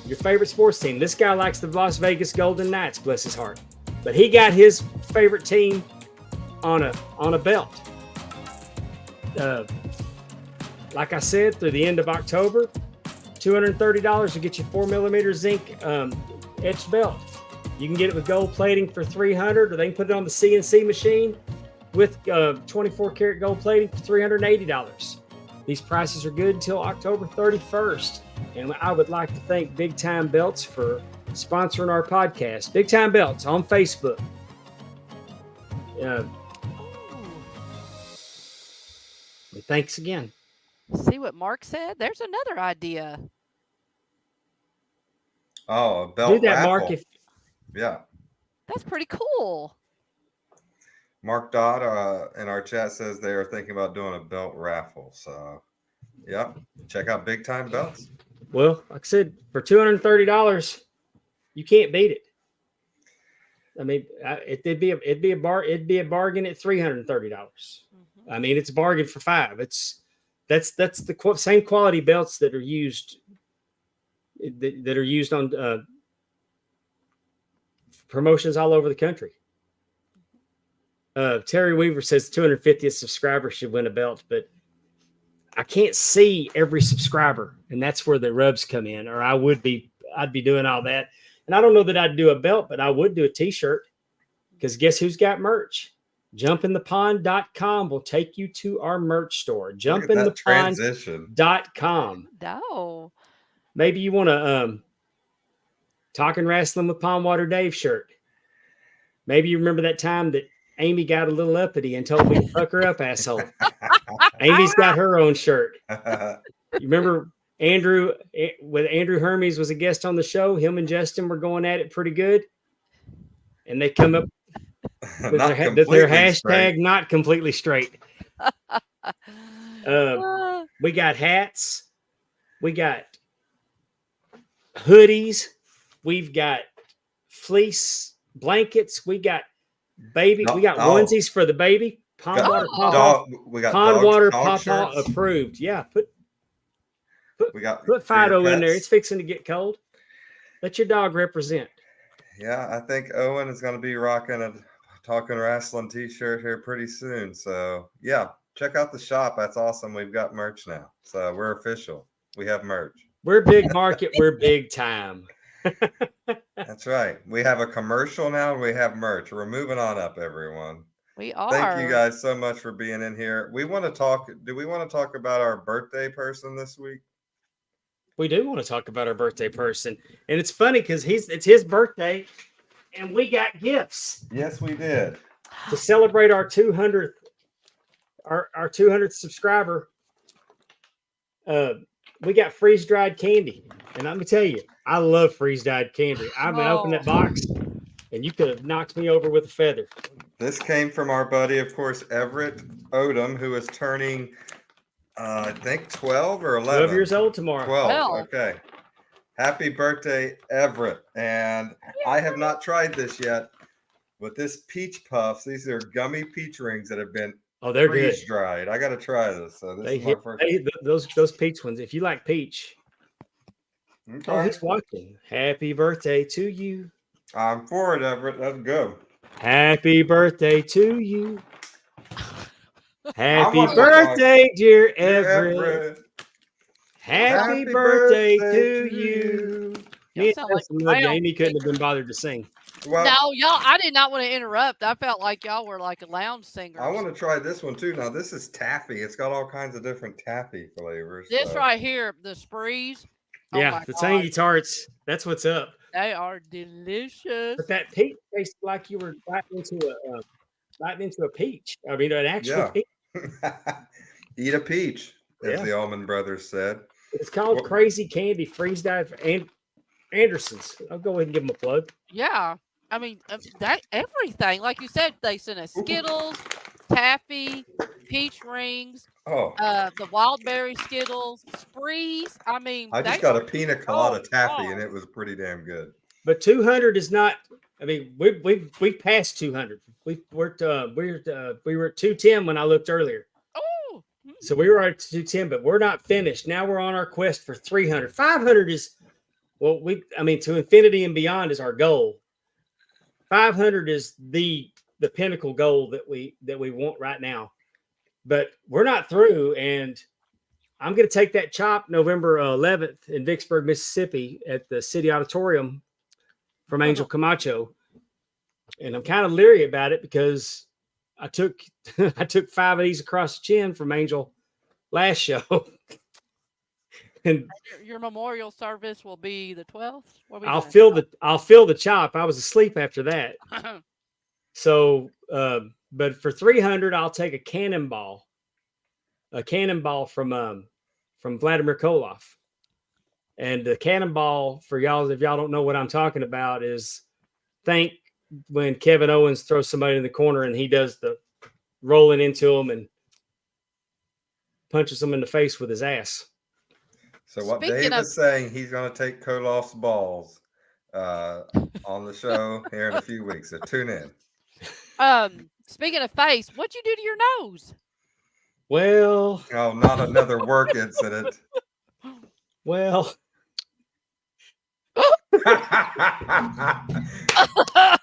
Your favorite sports team. This guy likes the Las Vegas Golden Knights, bless his heart. But he got his favorite team on a belt. Like I said, through the end of October, $230 will get you 4mm zinc etched belt. You can get it with gold plating for $300, or they can put it on the CNC machine with 24 karat gold plating for $380. These prices are good until October 31st. And I would like to thank Big Time Belts for sponsoring our podcast. Big Time Belts on Facebook. Thanks again. See what Mark said? There's another idea. Oh, a belt Do that, raffle. Mark. Yeah. That's pretty cool. Mark Dodd in our chat says they are thinking about doing a belt raffle. So, yeah, check out Big Time Belts. Well, like I said, for $230, you can't beat it. I mean, it'd be a bargain at $330. Mhm. I mean, it's a bargain for $5. That's the same quality belts that are used on promotions all over the country. Terry Weaver says the 250th subscriber should win a belt, but I can't see every subscriber, and that's where the rubs come in. Or I'd be doing all that, and I don't know that I'd do a belt, but I would do a T-shirt, because guess who's got merch? Jumpinthepond.com will take you to our merch store. Look at that transition. Jumpinthepond.com. No. Maybe you want a Talking Wrestling with Pondwater Dave shirt. Maybe you remember that time that Amy got a little uppity and told me to fuck her up, asshole. Amy's got her own shirt. You remember Andrew, when Andrew Hermes was a guest on the show, him and Justin were going at it pretty good. And they come up with their hashtag straight. Not completely straight. We got hats. We got hoodies. We've got fleece blankets. We got onesies for the baby. Pondwater Pawpaw approved. Yeah, put Fido in there. It's fixing to get cold. Let your dog represent. Yeah, I think Owen is going to be rocking a Talking Wrestling T-shirt here pretty soon. So yeah, check out the shop. That's awesome. We've got merch now, so we're official. We have merch. We're big market. We're big time. That's right. We have a commercial now. We have merch. We're moving on up, everyone. We are. Thank you guys so much for being in here. We want to talk. Do we want to talk about our birthday person this week? We do want to talk about our birthday person, and it's funny because it's his birthday, and we got gifts. Yes, we did. To celebrate our 200th, our 200th subscriber. We got freeze dried candy, and let me tell you, I love freeze dried candy. I'm gonna open that box, and you could have knocked me over with a feather. This came from our buddy, of course, Everett Odom, who is turning, I think 12 or 11. 12 years old tomorrow. 12. Okay. Happy birthday, Everett. And I have not tried this yet, but this peach puffs, these are gummy peach rings that have been they're good. freeze dried. I got to try this. So this is my first. Those peach ones. If you like peach. Okay. Oh, he's watching. Happy birthday to you. I'm for it, Everett. Let's go. Happy birthday to you. Happy birthday, dear Everett. Happy birthday to you. Amy couldn't have been bothered to sing. Well, no, y'all, I did not want to interrupt. I felt like y'all were like a lounge singer. I want to try this one too. Now, this is taffy. It's got all kinds of different taffy flavors. This right here, the sprees. Yeah, the tangy tarts. That's what's up. They are delicious. But that peach tasted like you were biting into a peach. I mean, an actual peach. Eat a peach, as the Allman Brothers said. It's called Crazy Candy Freeze Dried for Anderson's. I'll go ahead and give them a plug. Yeah. I mean, that everything. Like you said, they sent us Skittles, taffy, peach rings, the wild berry Skittles, sprees. I mean, I just got a pina colada taffy, and it was pretty damn good. But 200 is not. I mean, we passed 200. We were at 210 when I looked earlier. Oh, so we were at 210, but we're not finished. Now we're on our quest for 300. 500 is to infinity and beyond is our goal. 500 is the pinnacle goal that we want right now. But we're not through, and I'm going to take that chop November 11th in Vicksburg, Mississippi at the City Auditorium from Angel Camacho. And I'm kind of leery about it because I took 5 of these across the chin from Angel last show. And your memorial service will be the 12th. I'll feel the chop. I was asleep after that. So, but for 300, I'll take a cannonball from Vladimir Koloff. And the cannonball, for y'all, if y'all don't know what I'm talking about, is when Kevin Owens throws somebody in the corner and he does the rolling into them and punches them in the face with his ass. So what Dave is saying, he's going to take Koloff's balls on the show here in a few weeks. So tune in. Speaking of face, what'd you do to your nose? Well, Oh, not another work incident. well,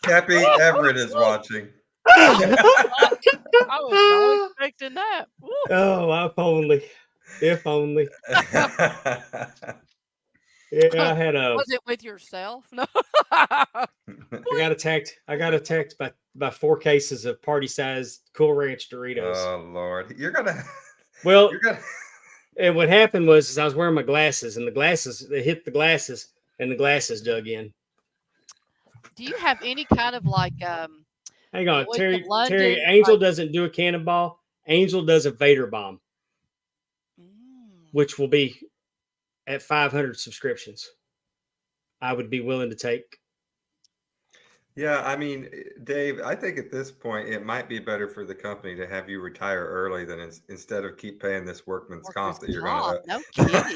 Cappy Everett is watching. I was not expecting that. Woo. oh, if only. Yeah, I had a. Was it with yourself? No. I got attacked by 4 cases of party-sized Cool Ranch Doritos. Oh Lord, you're gonna. Well, You're gonna. and what happened was I was wearing my glasses, and they hit the glasses, and the glasses dug in. Do you have any kind of like Hang on, Boys of Terry. London, Angel like- doesn't do a cannonball. Angel does a Vader bomb, which will be at 500 subscriptions. I would be willing to take. Yeah, I mean, Dave, I think at this point it might be better for the company to have you retire early than instead of keep paying this workman's comp that you're going to. No kidding.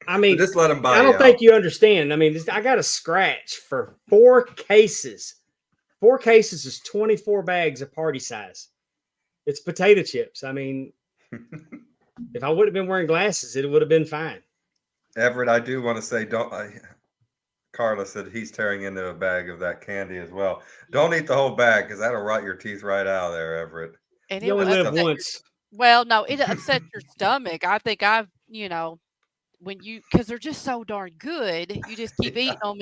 I mean, just let them buy. I don't think you understand. I mean, I got a scratch for 4 cases. 4 cases is 24 bags of party size. It's potato chips. I mean, if I would have been wearing glasses, it would have been fine. Everett, I do want to say, Carla said he's tearing into a bag of that candy as well. Don't eat the whole bag because that'll rot your teeth right out of there, Everett. And You only will live upset once. Well, no, it upsets your stomach. I think because they're just so darn good, you just keep eating them,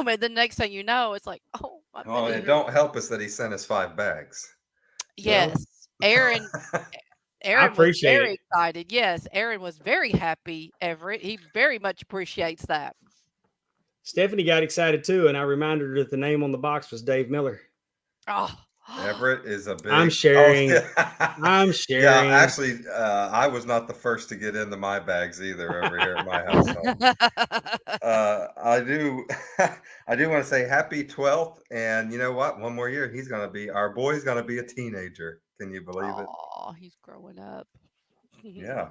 and the next thing you know, it's like, oh, Oh, it don't help us that he sent us 5 bags. Yes, Aaron was appreciate very it. excited. Yes, Aaron was very happy, Everett. He very much appreciates that. Stephanie got excited too, and I reminded her that the name on the box was Dave Miller. Oh, Everett is a big. I'm sharing. Oh, I'm sharing. yeah, actually, I was not the first to get into my bags either over here at my house. So, I do want to say happy 12th, and you know what? One more year, our boy's gonna be a teenager. Can you believe it? Oh, he's growing up. Yeah.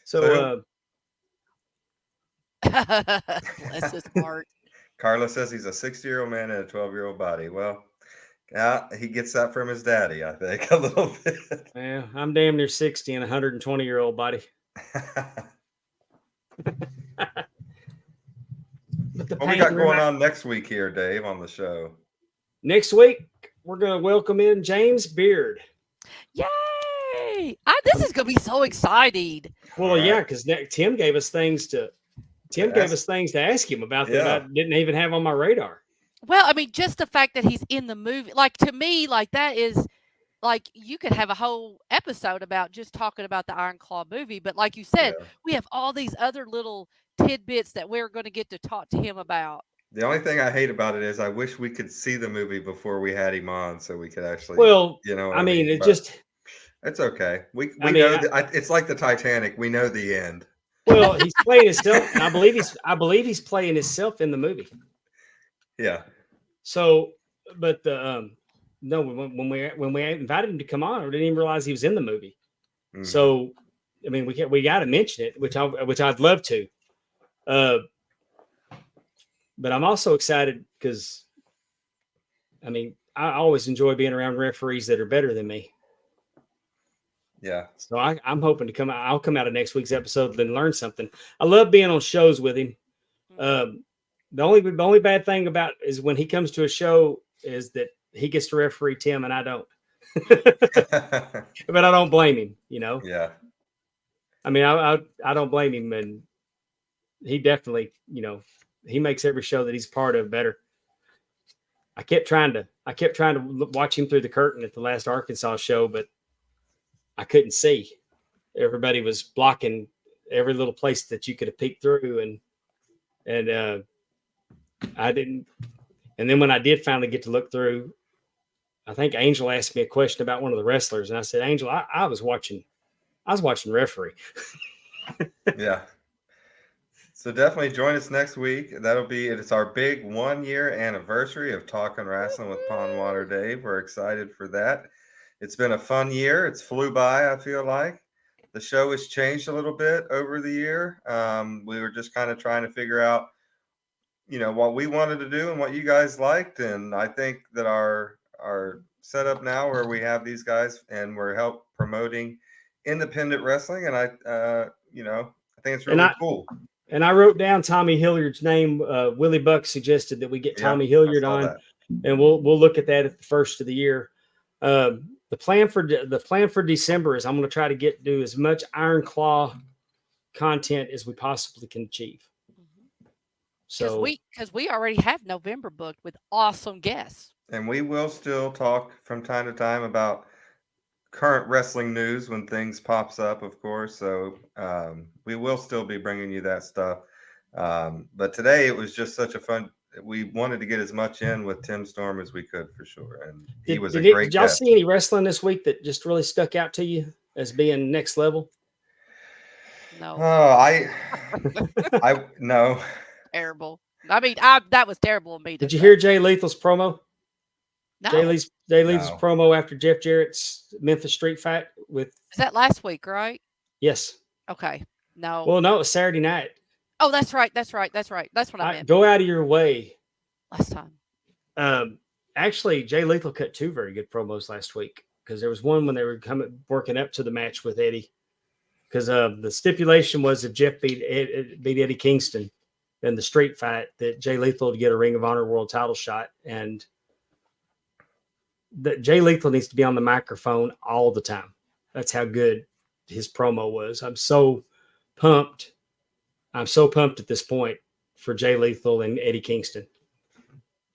So, Bless his heart. Carla says he's a 60-year-old man in a 12-year-old body. Well, yeah, he gets that from his daddy, I think, a little bit. yeah, I'm damn near 60 and 120-year-old body. What we got going on next week here, Dave, on the show? Next week, we're going to welcome in James Beard. Yay! This is going to be so exciting. Well, All right. yeah, because Tim gave us things to ask him about that I didn't even have on my radar. Well, I mean, just the fact that he's in the movie, like, to me, like, that is, like, you could have a whole episode about just talking about the Iron Claw movie. But like you said, we have all these other little tidbits that we're going to get to talk to him about. The only thing I hate about it is I wish we could see the movie before we had him on, so we could actually. Well, you know, I mean, it's okay. We know it's like the Titanic. We know the end. Well, he's playing himself, and I believe he's playing himself in the movie. Yeah. So, but no, when we invited him to come on, I didn't even realize he was in the movie. Mm-hmm. So, I mean, we got to mention it, which I'd love to. But I'm also excited because, I mean, I always enjoy being around referees that are better than me. Yeah. So I'm hoping to come out. I'll come out of next week's episode and learn something. I love being on shows with him. The only bad thing about is when he comes to a show is that he gets to referee Tim and I don't. But I don't blame him, you know. Yeah. I mean, I don't blame him, and he definitely, you know, he makes every show that he's part of better. I kept trying to watch him through the curtain at the last Arkansas show, but I couldn't see. Everybody was blocking every little place that you could have peeked through, and I didn't. And then when I did finally get to look through, I think Angel asked me a question about one of the wrestlers, and I said, "Angel, I was watching referee." Yeah. So definitely join us next week. It's our big 1-year anniversary of Talking Wrestling with Pondwater Dave. We're excited for that. It's been a fun year. It's flew by, I feel like. The show has changed a little bit over the year. We were just kind of trying to figure out what we wanted to do and what you guys liked. And I think that our setup now where we have these guys and we're help promoting independent wrestling. And I think it's really cool. And I wrote down Tommy Hilliard's name. Willie Buck suggested that we get Tommy Hilliard on, and we'll look at that at the first of the year. The plan for December is I'm going to try to do as much Iron Claw content as we possibly can achieve. So because we already have November booked with awesome guests, and we will still talk from time to time about current wrestling news when things pops up, of course. So we will still be bringing you that stuff. But today it was just such a fun. We wanted to get as much in with Tim Storm as we could, for sure. And he was a great Did y'all guest. see any wrestling this week that just really stuck out to you as being next level? No. I no. Terrible. I mean, that was terrible of me. Did you hear Jay Lethal's promo? No. Jay Lethal's promo after Jeff Jarrett's Memphis Street fight with. Is that last week, right? Yes. Okay. No. Well, no, it was Saturday night. Oh, that's right. That's what I meant. Go out of your way. Last time. Actually, Jay Lethal cut 2 very good promos last week, because there was one when they were working up to the match with Eddie, because the stipulation was if Jeff beat Eddie Kingston in the street fight, that Jay Lethal would get a Ring of Honor world title shot, and that Jay Lethal needs to be on the microphone all the time. That's how good his promo was. I'm so pumped at this point for Jay Lethal and Eddie Kingston.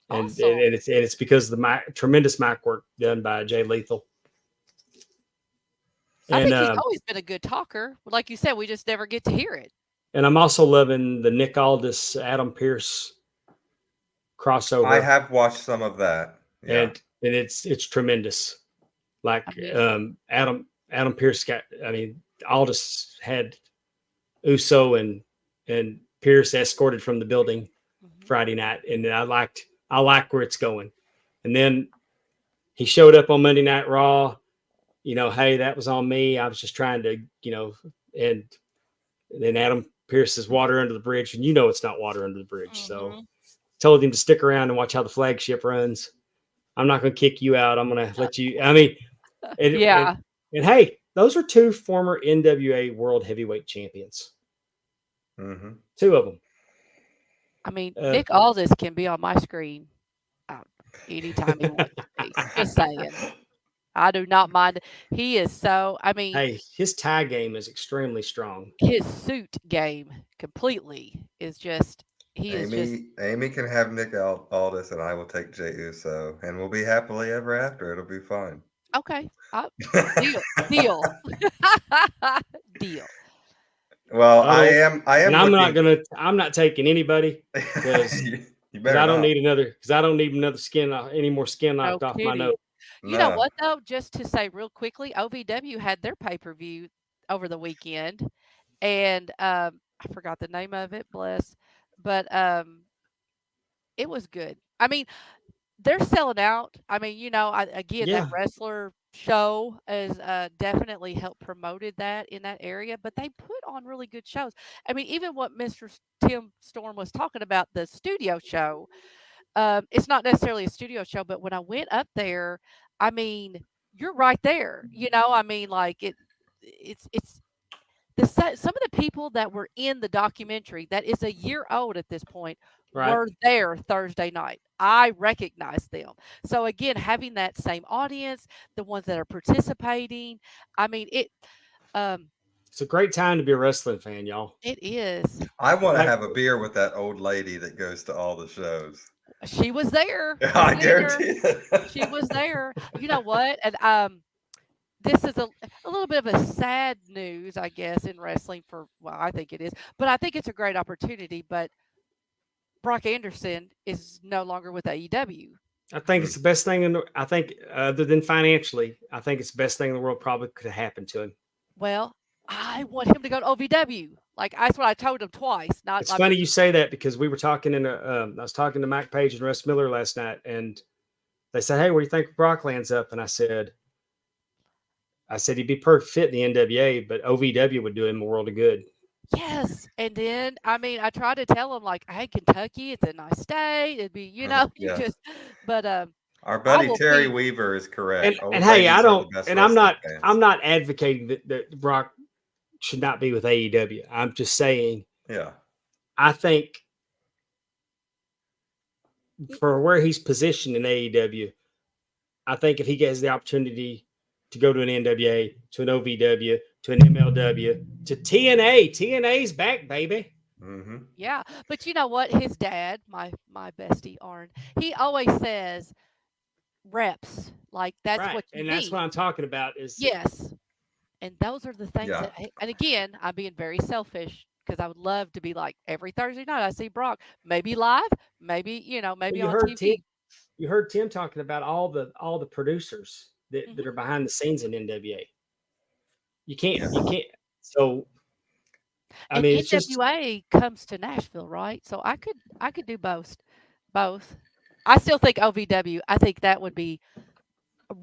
And, awesome. and it's because of the tremendous mic work done by Jay Lethal. I think he's always been a good talker. Like you said, we just never get to hear it. And I'm also loving the Nick Aldis, Adam Pearce crossover. I have watched some of that. Yeah. And it's tremendous. Like Adam Pearce Aldis had Uso and Pearce escorted from the building Friday night, and I like where it's going. And then he showed up on Monday Night Raw. Hey, that was on me. I was just trying to, and then Adam Pearce is water under the bridge, and it's not water under the bridge. So told him to stick around and watch how the flagship runs. I'm not going to kick you out. I'm going to let you. I mean, and hey, those are 2 former NWA World Heavyweight Champions. 2 of them. I mean, Nick Aldis can be on my screen anytime he wants to be. Just saying. I do not mind. He is so, hey, his tie game is extremely strong. His suit game completely is just, Amy can have Nick Aldis, and I will take Jey Uso, and we'll be happily ever after. It'll be fine. Okay. Deal. Deal. Well, I am. And I'm not taking anybody because I don't need another any more skin knocked off my nose. You know what though? Just to say real quickly, OVW had their pay-per-view over the weekend, and I forgot the name of it, but it was good. I mean, they're selling out. I mean, that wrestler show is definitely helped promoted that in that area, but they put on really good shows. I mean, even what Mr. Tim Storm was talking about, the studio show, it's not necessarily a studio show, but when I went up there, I mean, you're right there. I mean, like it's some of the people that were in the documentary that is a year old at this point were there Thursday night. I recognize them. So again, having that same audience, the ones that are participating, I mean, it's a great time to be a wrestling fan, y'all. It is. I want to have a beer with that old lady that goes to all the shows. She was there. I guarantee it. She was there. You know what? And this is a little bit of a sad news, I guess, in wrestling I think it is. But I think it's a great opportunity. But Brock Anderson is no longer with AEW. I think it's the best thing I think other than financially, I think it's the best thing in the world probably could have happened to him. Well, I want him to go to OVW. Like that's what I told him twice. It's funny you say that because we were talking I was talking to Mike Page and Russ Miller last night, and they said, "Hey, where do you think Brock lands up?" And I said he'd be perfect fit in the NWA, but OVW would do him a world of good. Yes, and then, I mean, I try to tell him, like, "Hey, Kentucky, it's a nice state, it'd be," you know, you Yes. just but, Our I buddy will Terry be Weaver is And correct. Old hey, I ladies are the don't, best and I'm wrestling not, fans. I'm not advocating that Brock should not be with AEW. I'm just saying, Yeah. I think for where he's positioned in AEW, I think if he gets the opportunity to go to an NWA, to an OVW, to an MLW, to TNA, TNA's back, baby. Mm-hmm. yeah, but you know what? His dad, my bestie, Arn, he always says, "Reps," like, that's Right. what you And that's what need. I'm talking about is, Yes, and those are the things Yeah. that and again, I'm being very selfish because I would love to be like, every Thursday night I see Brock, maybe live, maybe, well, maybe on TV. you heard Tim talking about all the producers that Mhm. are behind the scenes in NWA. Yeah. You can't. So, I And mean, it's just, NWA comes to Nashville, right? So I could do both. Both. I still think OVW. I think that would be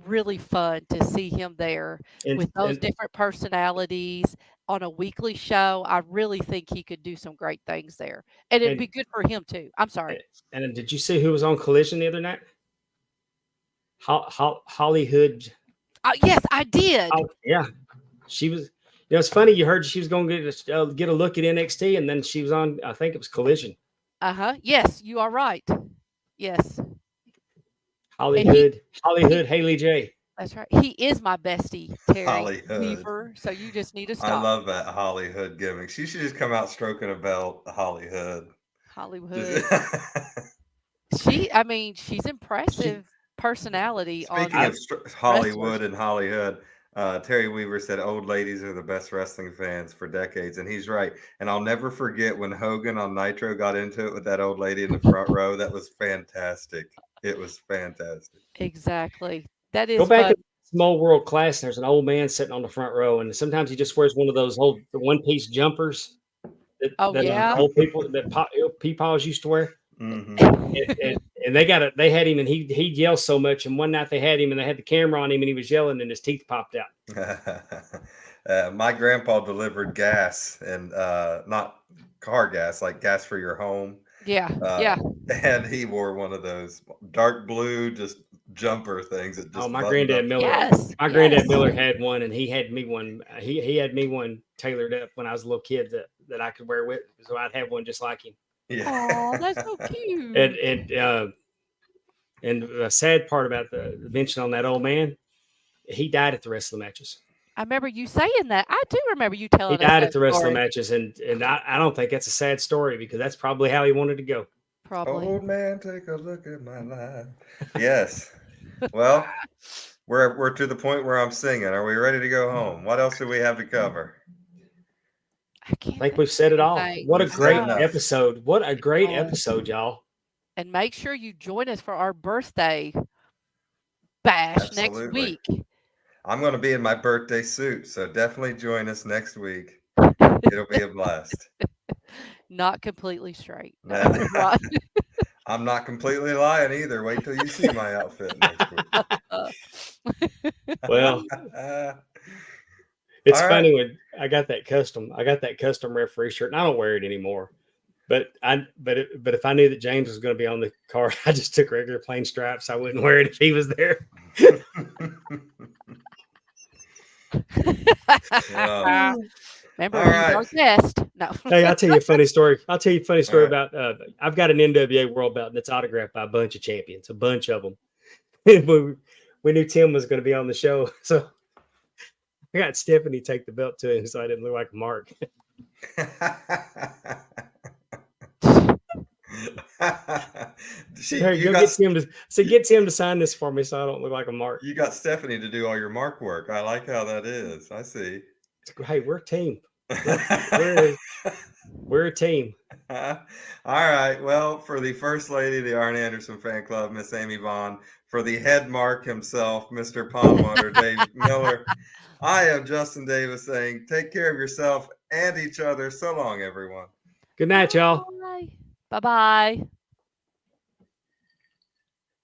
really fun to see him there with those and different personalities on a weekly show. I really think he could do some great things there. And it'd and be good for him too. I'm sorry. and did you see who was on Collision the other night? Hollywood. Yes, I did. Oh, yeah, she was. You know, it's funny. You heard she was going to get a look at NXT, and then she was on. I think it was Collision. Uh-huh. Yes, you are right. Yes. And Hollywood, Haley J. that's right. He is my bestie, Terry Hollywood. Weaver. So you just need to I stop. love that Hollywood gimmick. She should just come out stroking a belt, Hollywood. Hollywood. Just I mean, she's impressive personality on Speaking I, of wrestlers. Hollywood and Hollywood, Terry Weaver said old ladies are the best wrestling fans for decades, and he's right. And I'll never forget when Hogan on Nitro got into it with that old lady in the front row. That was fantastic. It was fantastic. Exactly. That Go is back fun. in Small World Class. There's an old man sitting on the front row, and sometimes he just wears one of those old one piece jumpers Oh, that yeah? old people that peepaws used to wear. Hmm. And they had him, and he'd yell so much. And one night they had him, and they had the camera on him, and he was yelling, and his teeth popped out. My grandpa delivered gas and not car gas, like gas for your home. Yeah, Uh, yeah. and he wore one of those dark blue, just jumper things that Oh, just buttoned up. Yes, my yes. granddad Miller had one, and he had me one. He had me one tailored up when I was a little kid that I could wear with, so I'd have one just like him. Oh, that's so Yeah. cute. And the sad part about the mention on that old man, he died at the wrestling matches. I remember you saying that. I do remember you He telling us died at that the wrestling story. matches, and I don't think that's a sad story because that's probably how he wanted to go. Probably. Old man, take a look at my life. Yes. Well, we're to the point where I'm singing. Are we ready to go home? What else do we have to cover? I can't I think think we've said it of all. anything. What a We've said great enough. episode. What a great Oh. episode, y'all. And make sure you join us for our birthday bash next Absolutely. week. I'm going to be in my birthday suit, so definitely join us next week. It'll be a blast. Not completely straight. No, Nah. right. I'm not completely lying either. Wait till you see my outfit next week. Well, it's All funny right. when I got that custom referee shirt, and I don't wear it anymore. But if I knew that James was going to be on the card, I just took regular plain stripes. I wouldn't wear it if he was there. Yeah. Remember, All he's right. our guest. No. Hey, I'll tell you a funny story. All right. About I've got an NWA World Belt, and it's autographed by a bunch of champions, a bunch of them. We knew Tim was going to be on the show, so I got Stephanie take the belt to him, so I didn't look like a mark. Hey, you go got get Tim to sign this for me, so I don't look like a mark. you got Stephanie to do all your mark work. I like how that is. I see. Hey, we're a team. We're a team. All right. Well, for the First Lady of the Arn Anderson Fan Club, Miss Amy Vaughn, for the head mark himself, Mr. Pondwater, Dave Miller, I am Justin Davis saying take care of yourself and each other. So long, everyone. Good night, y'all. Bye. Bye-bye.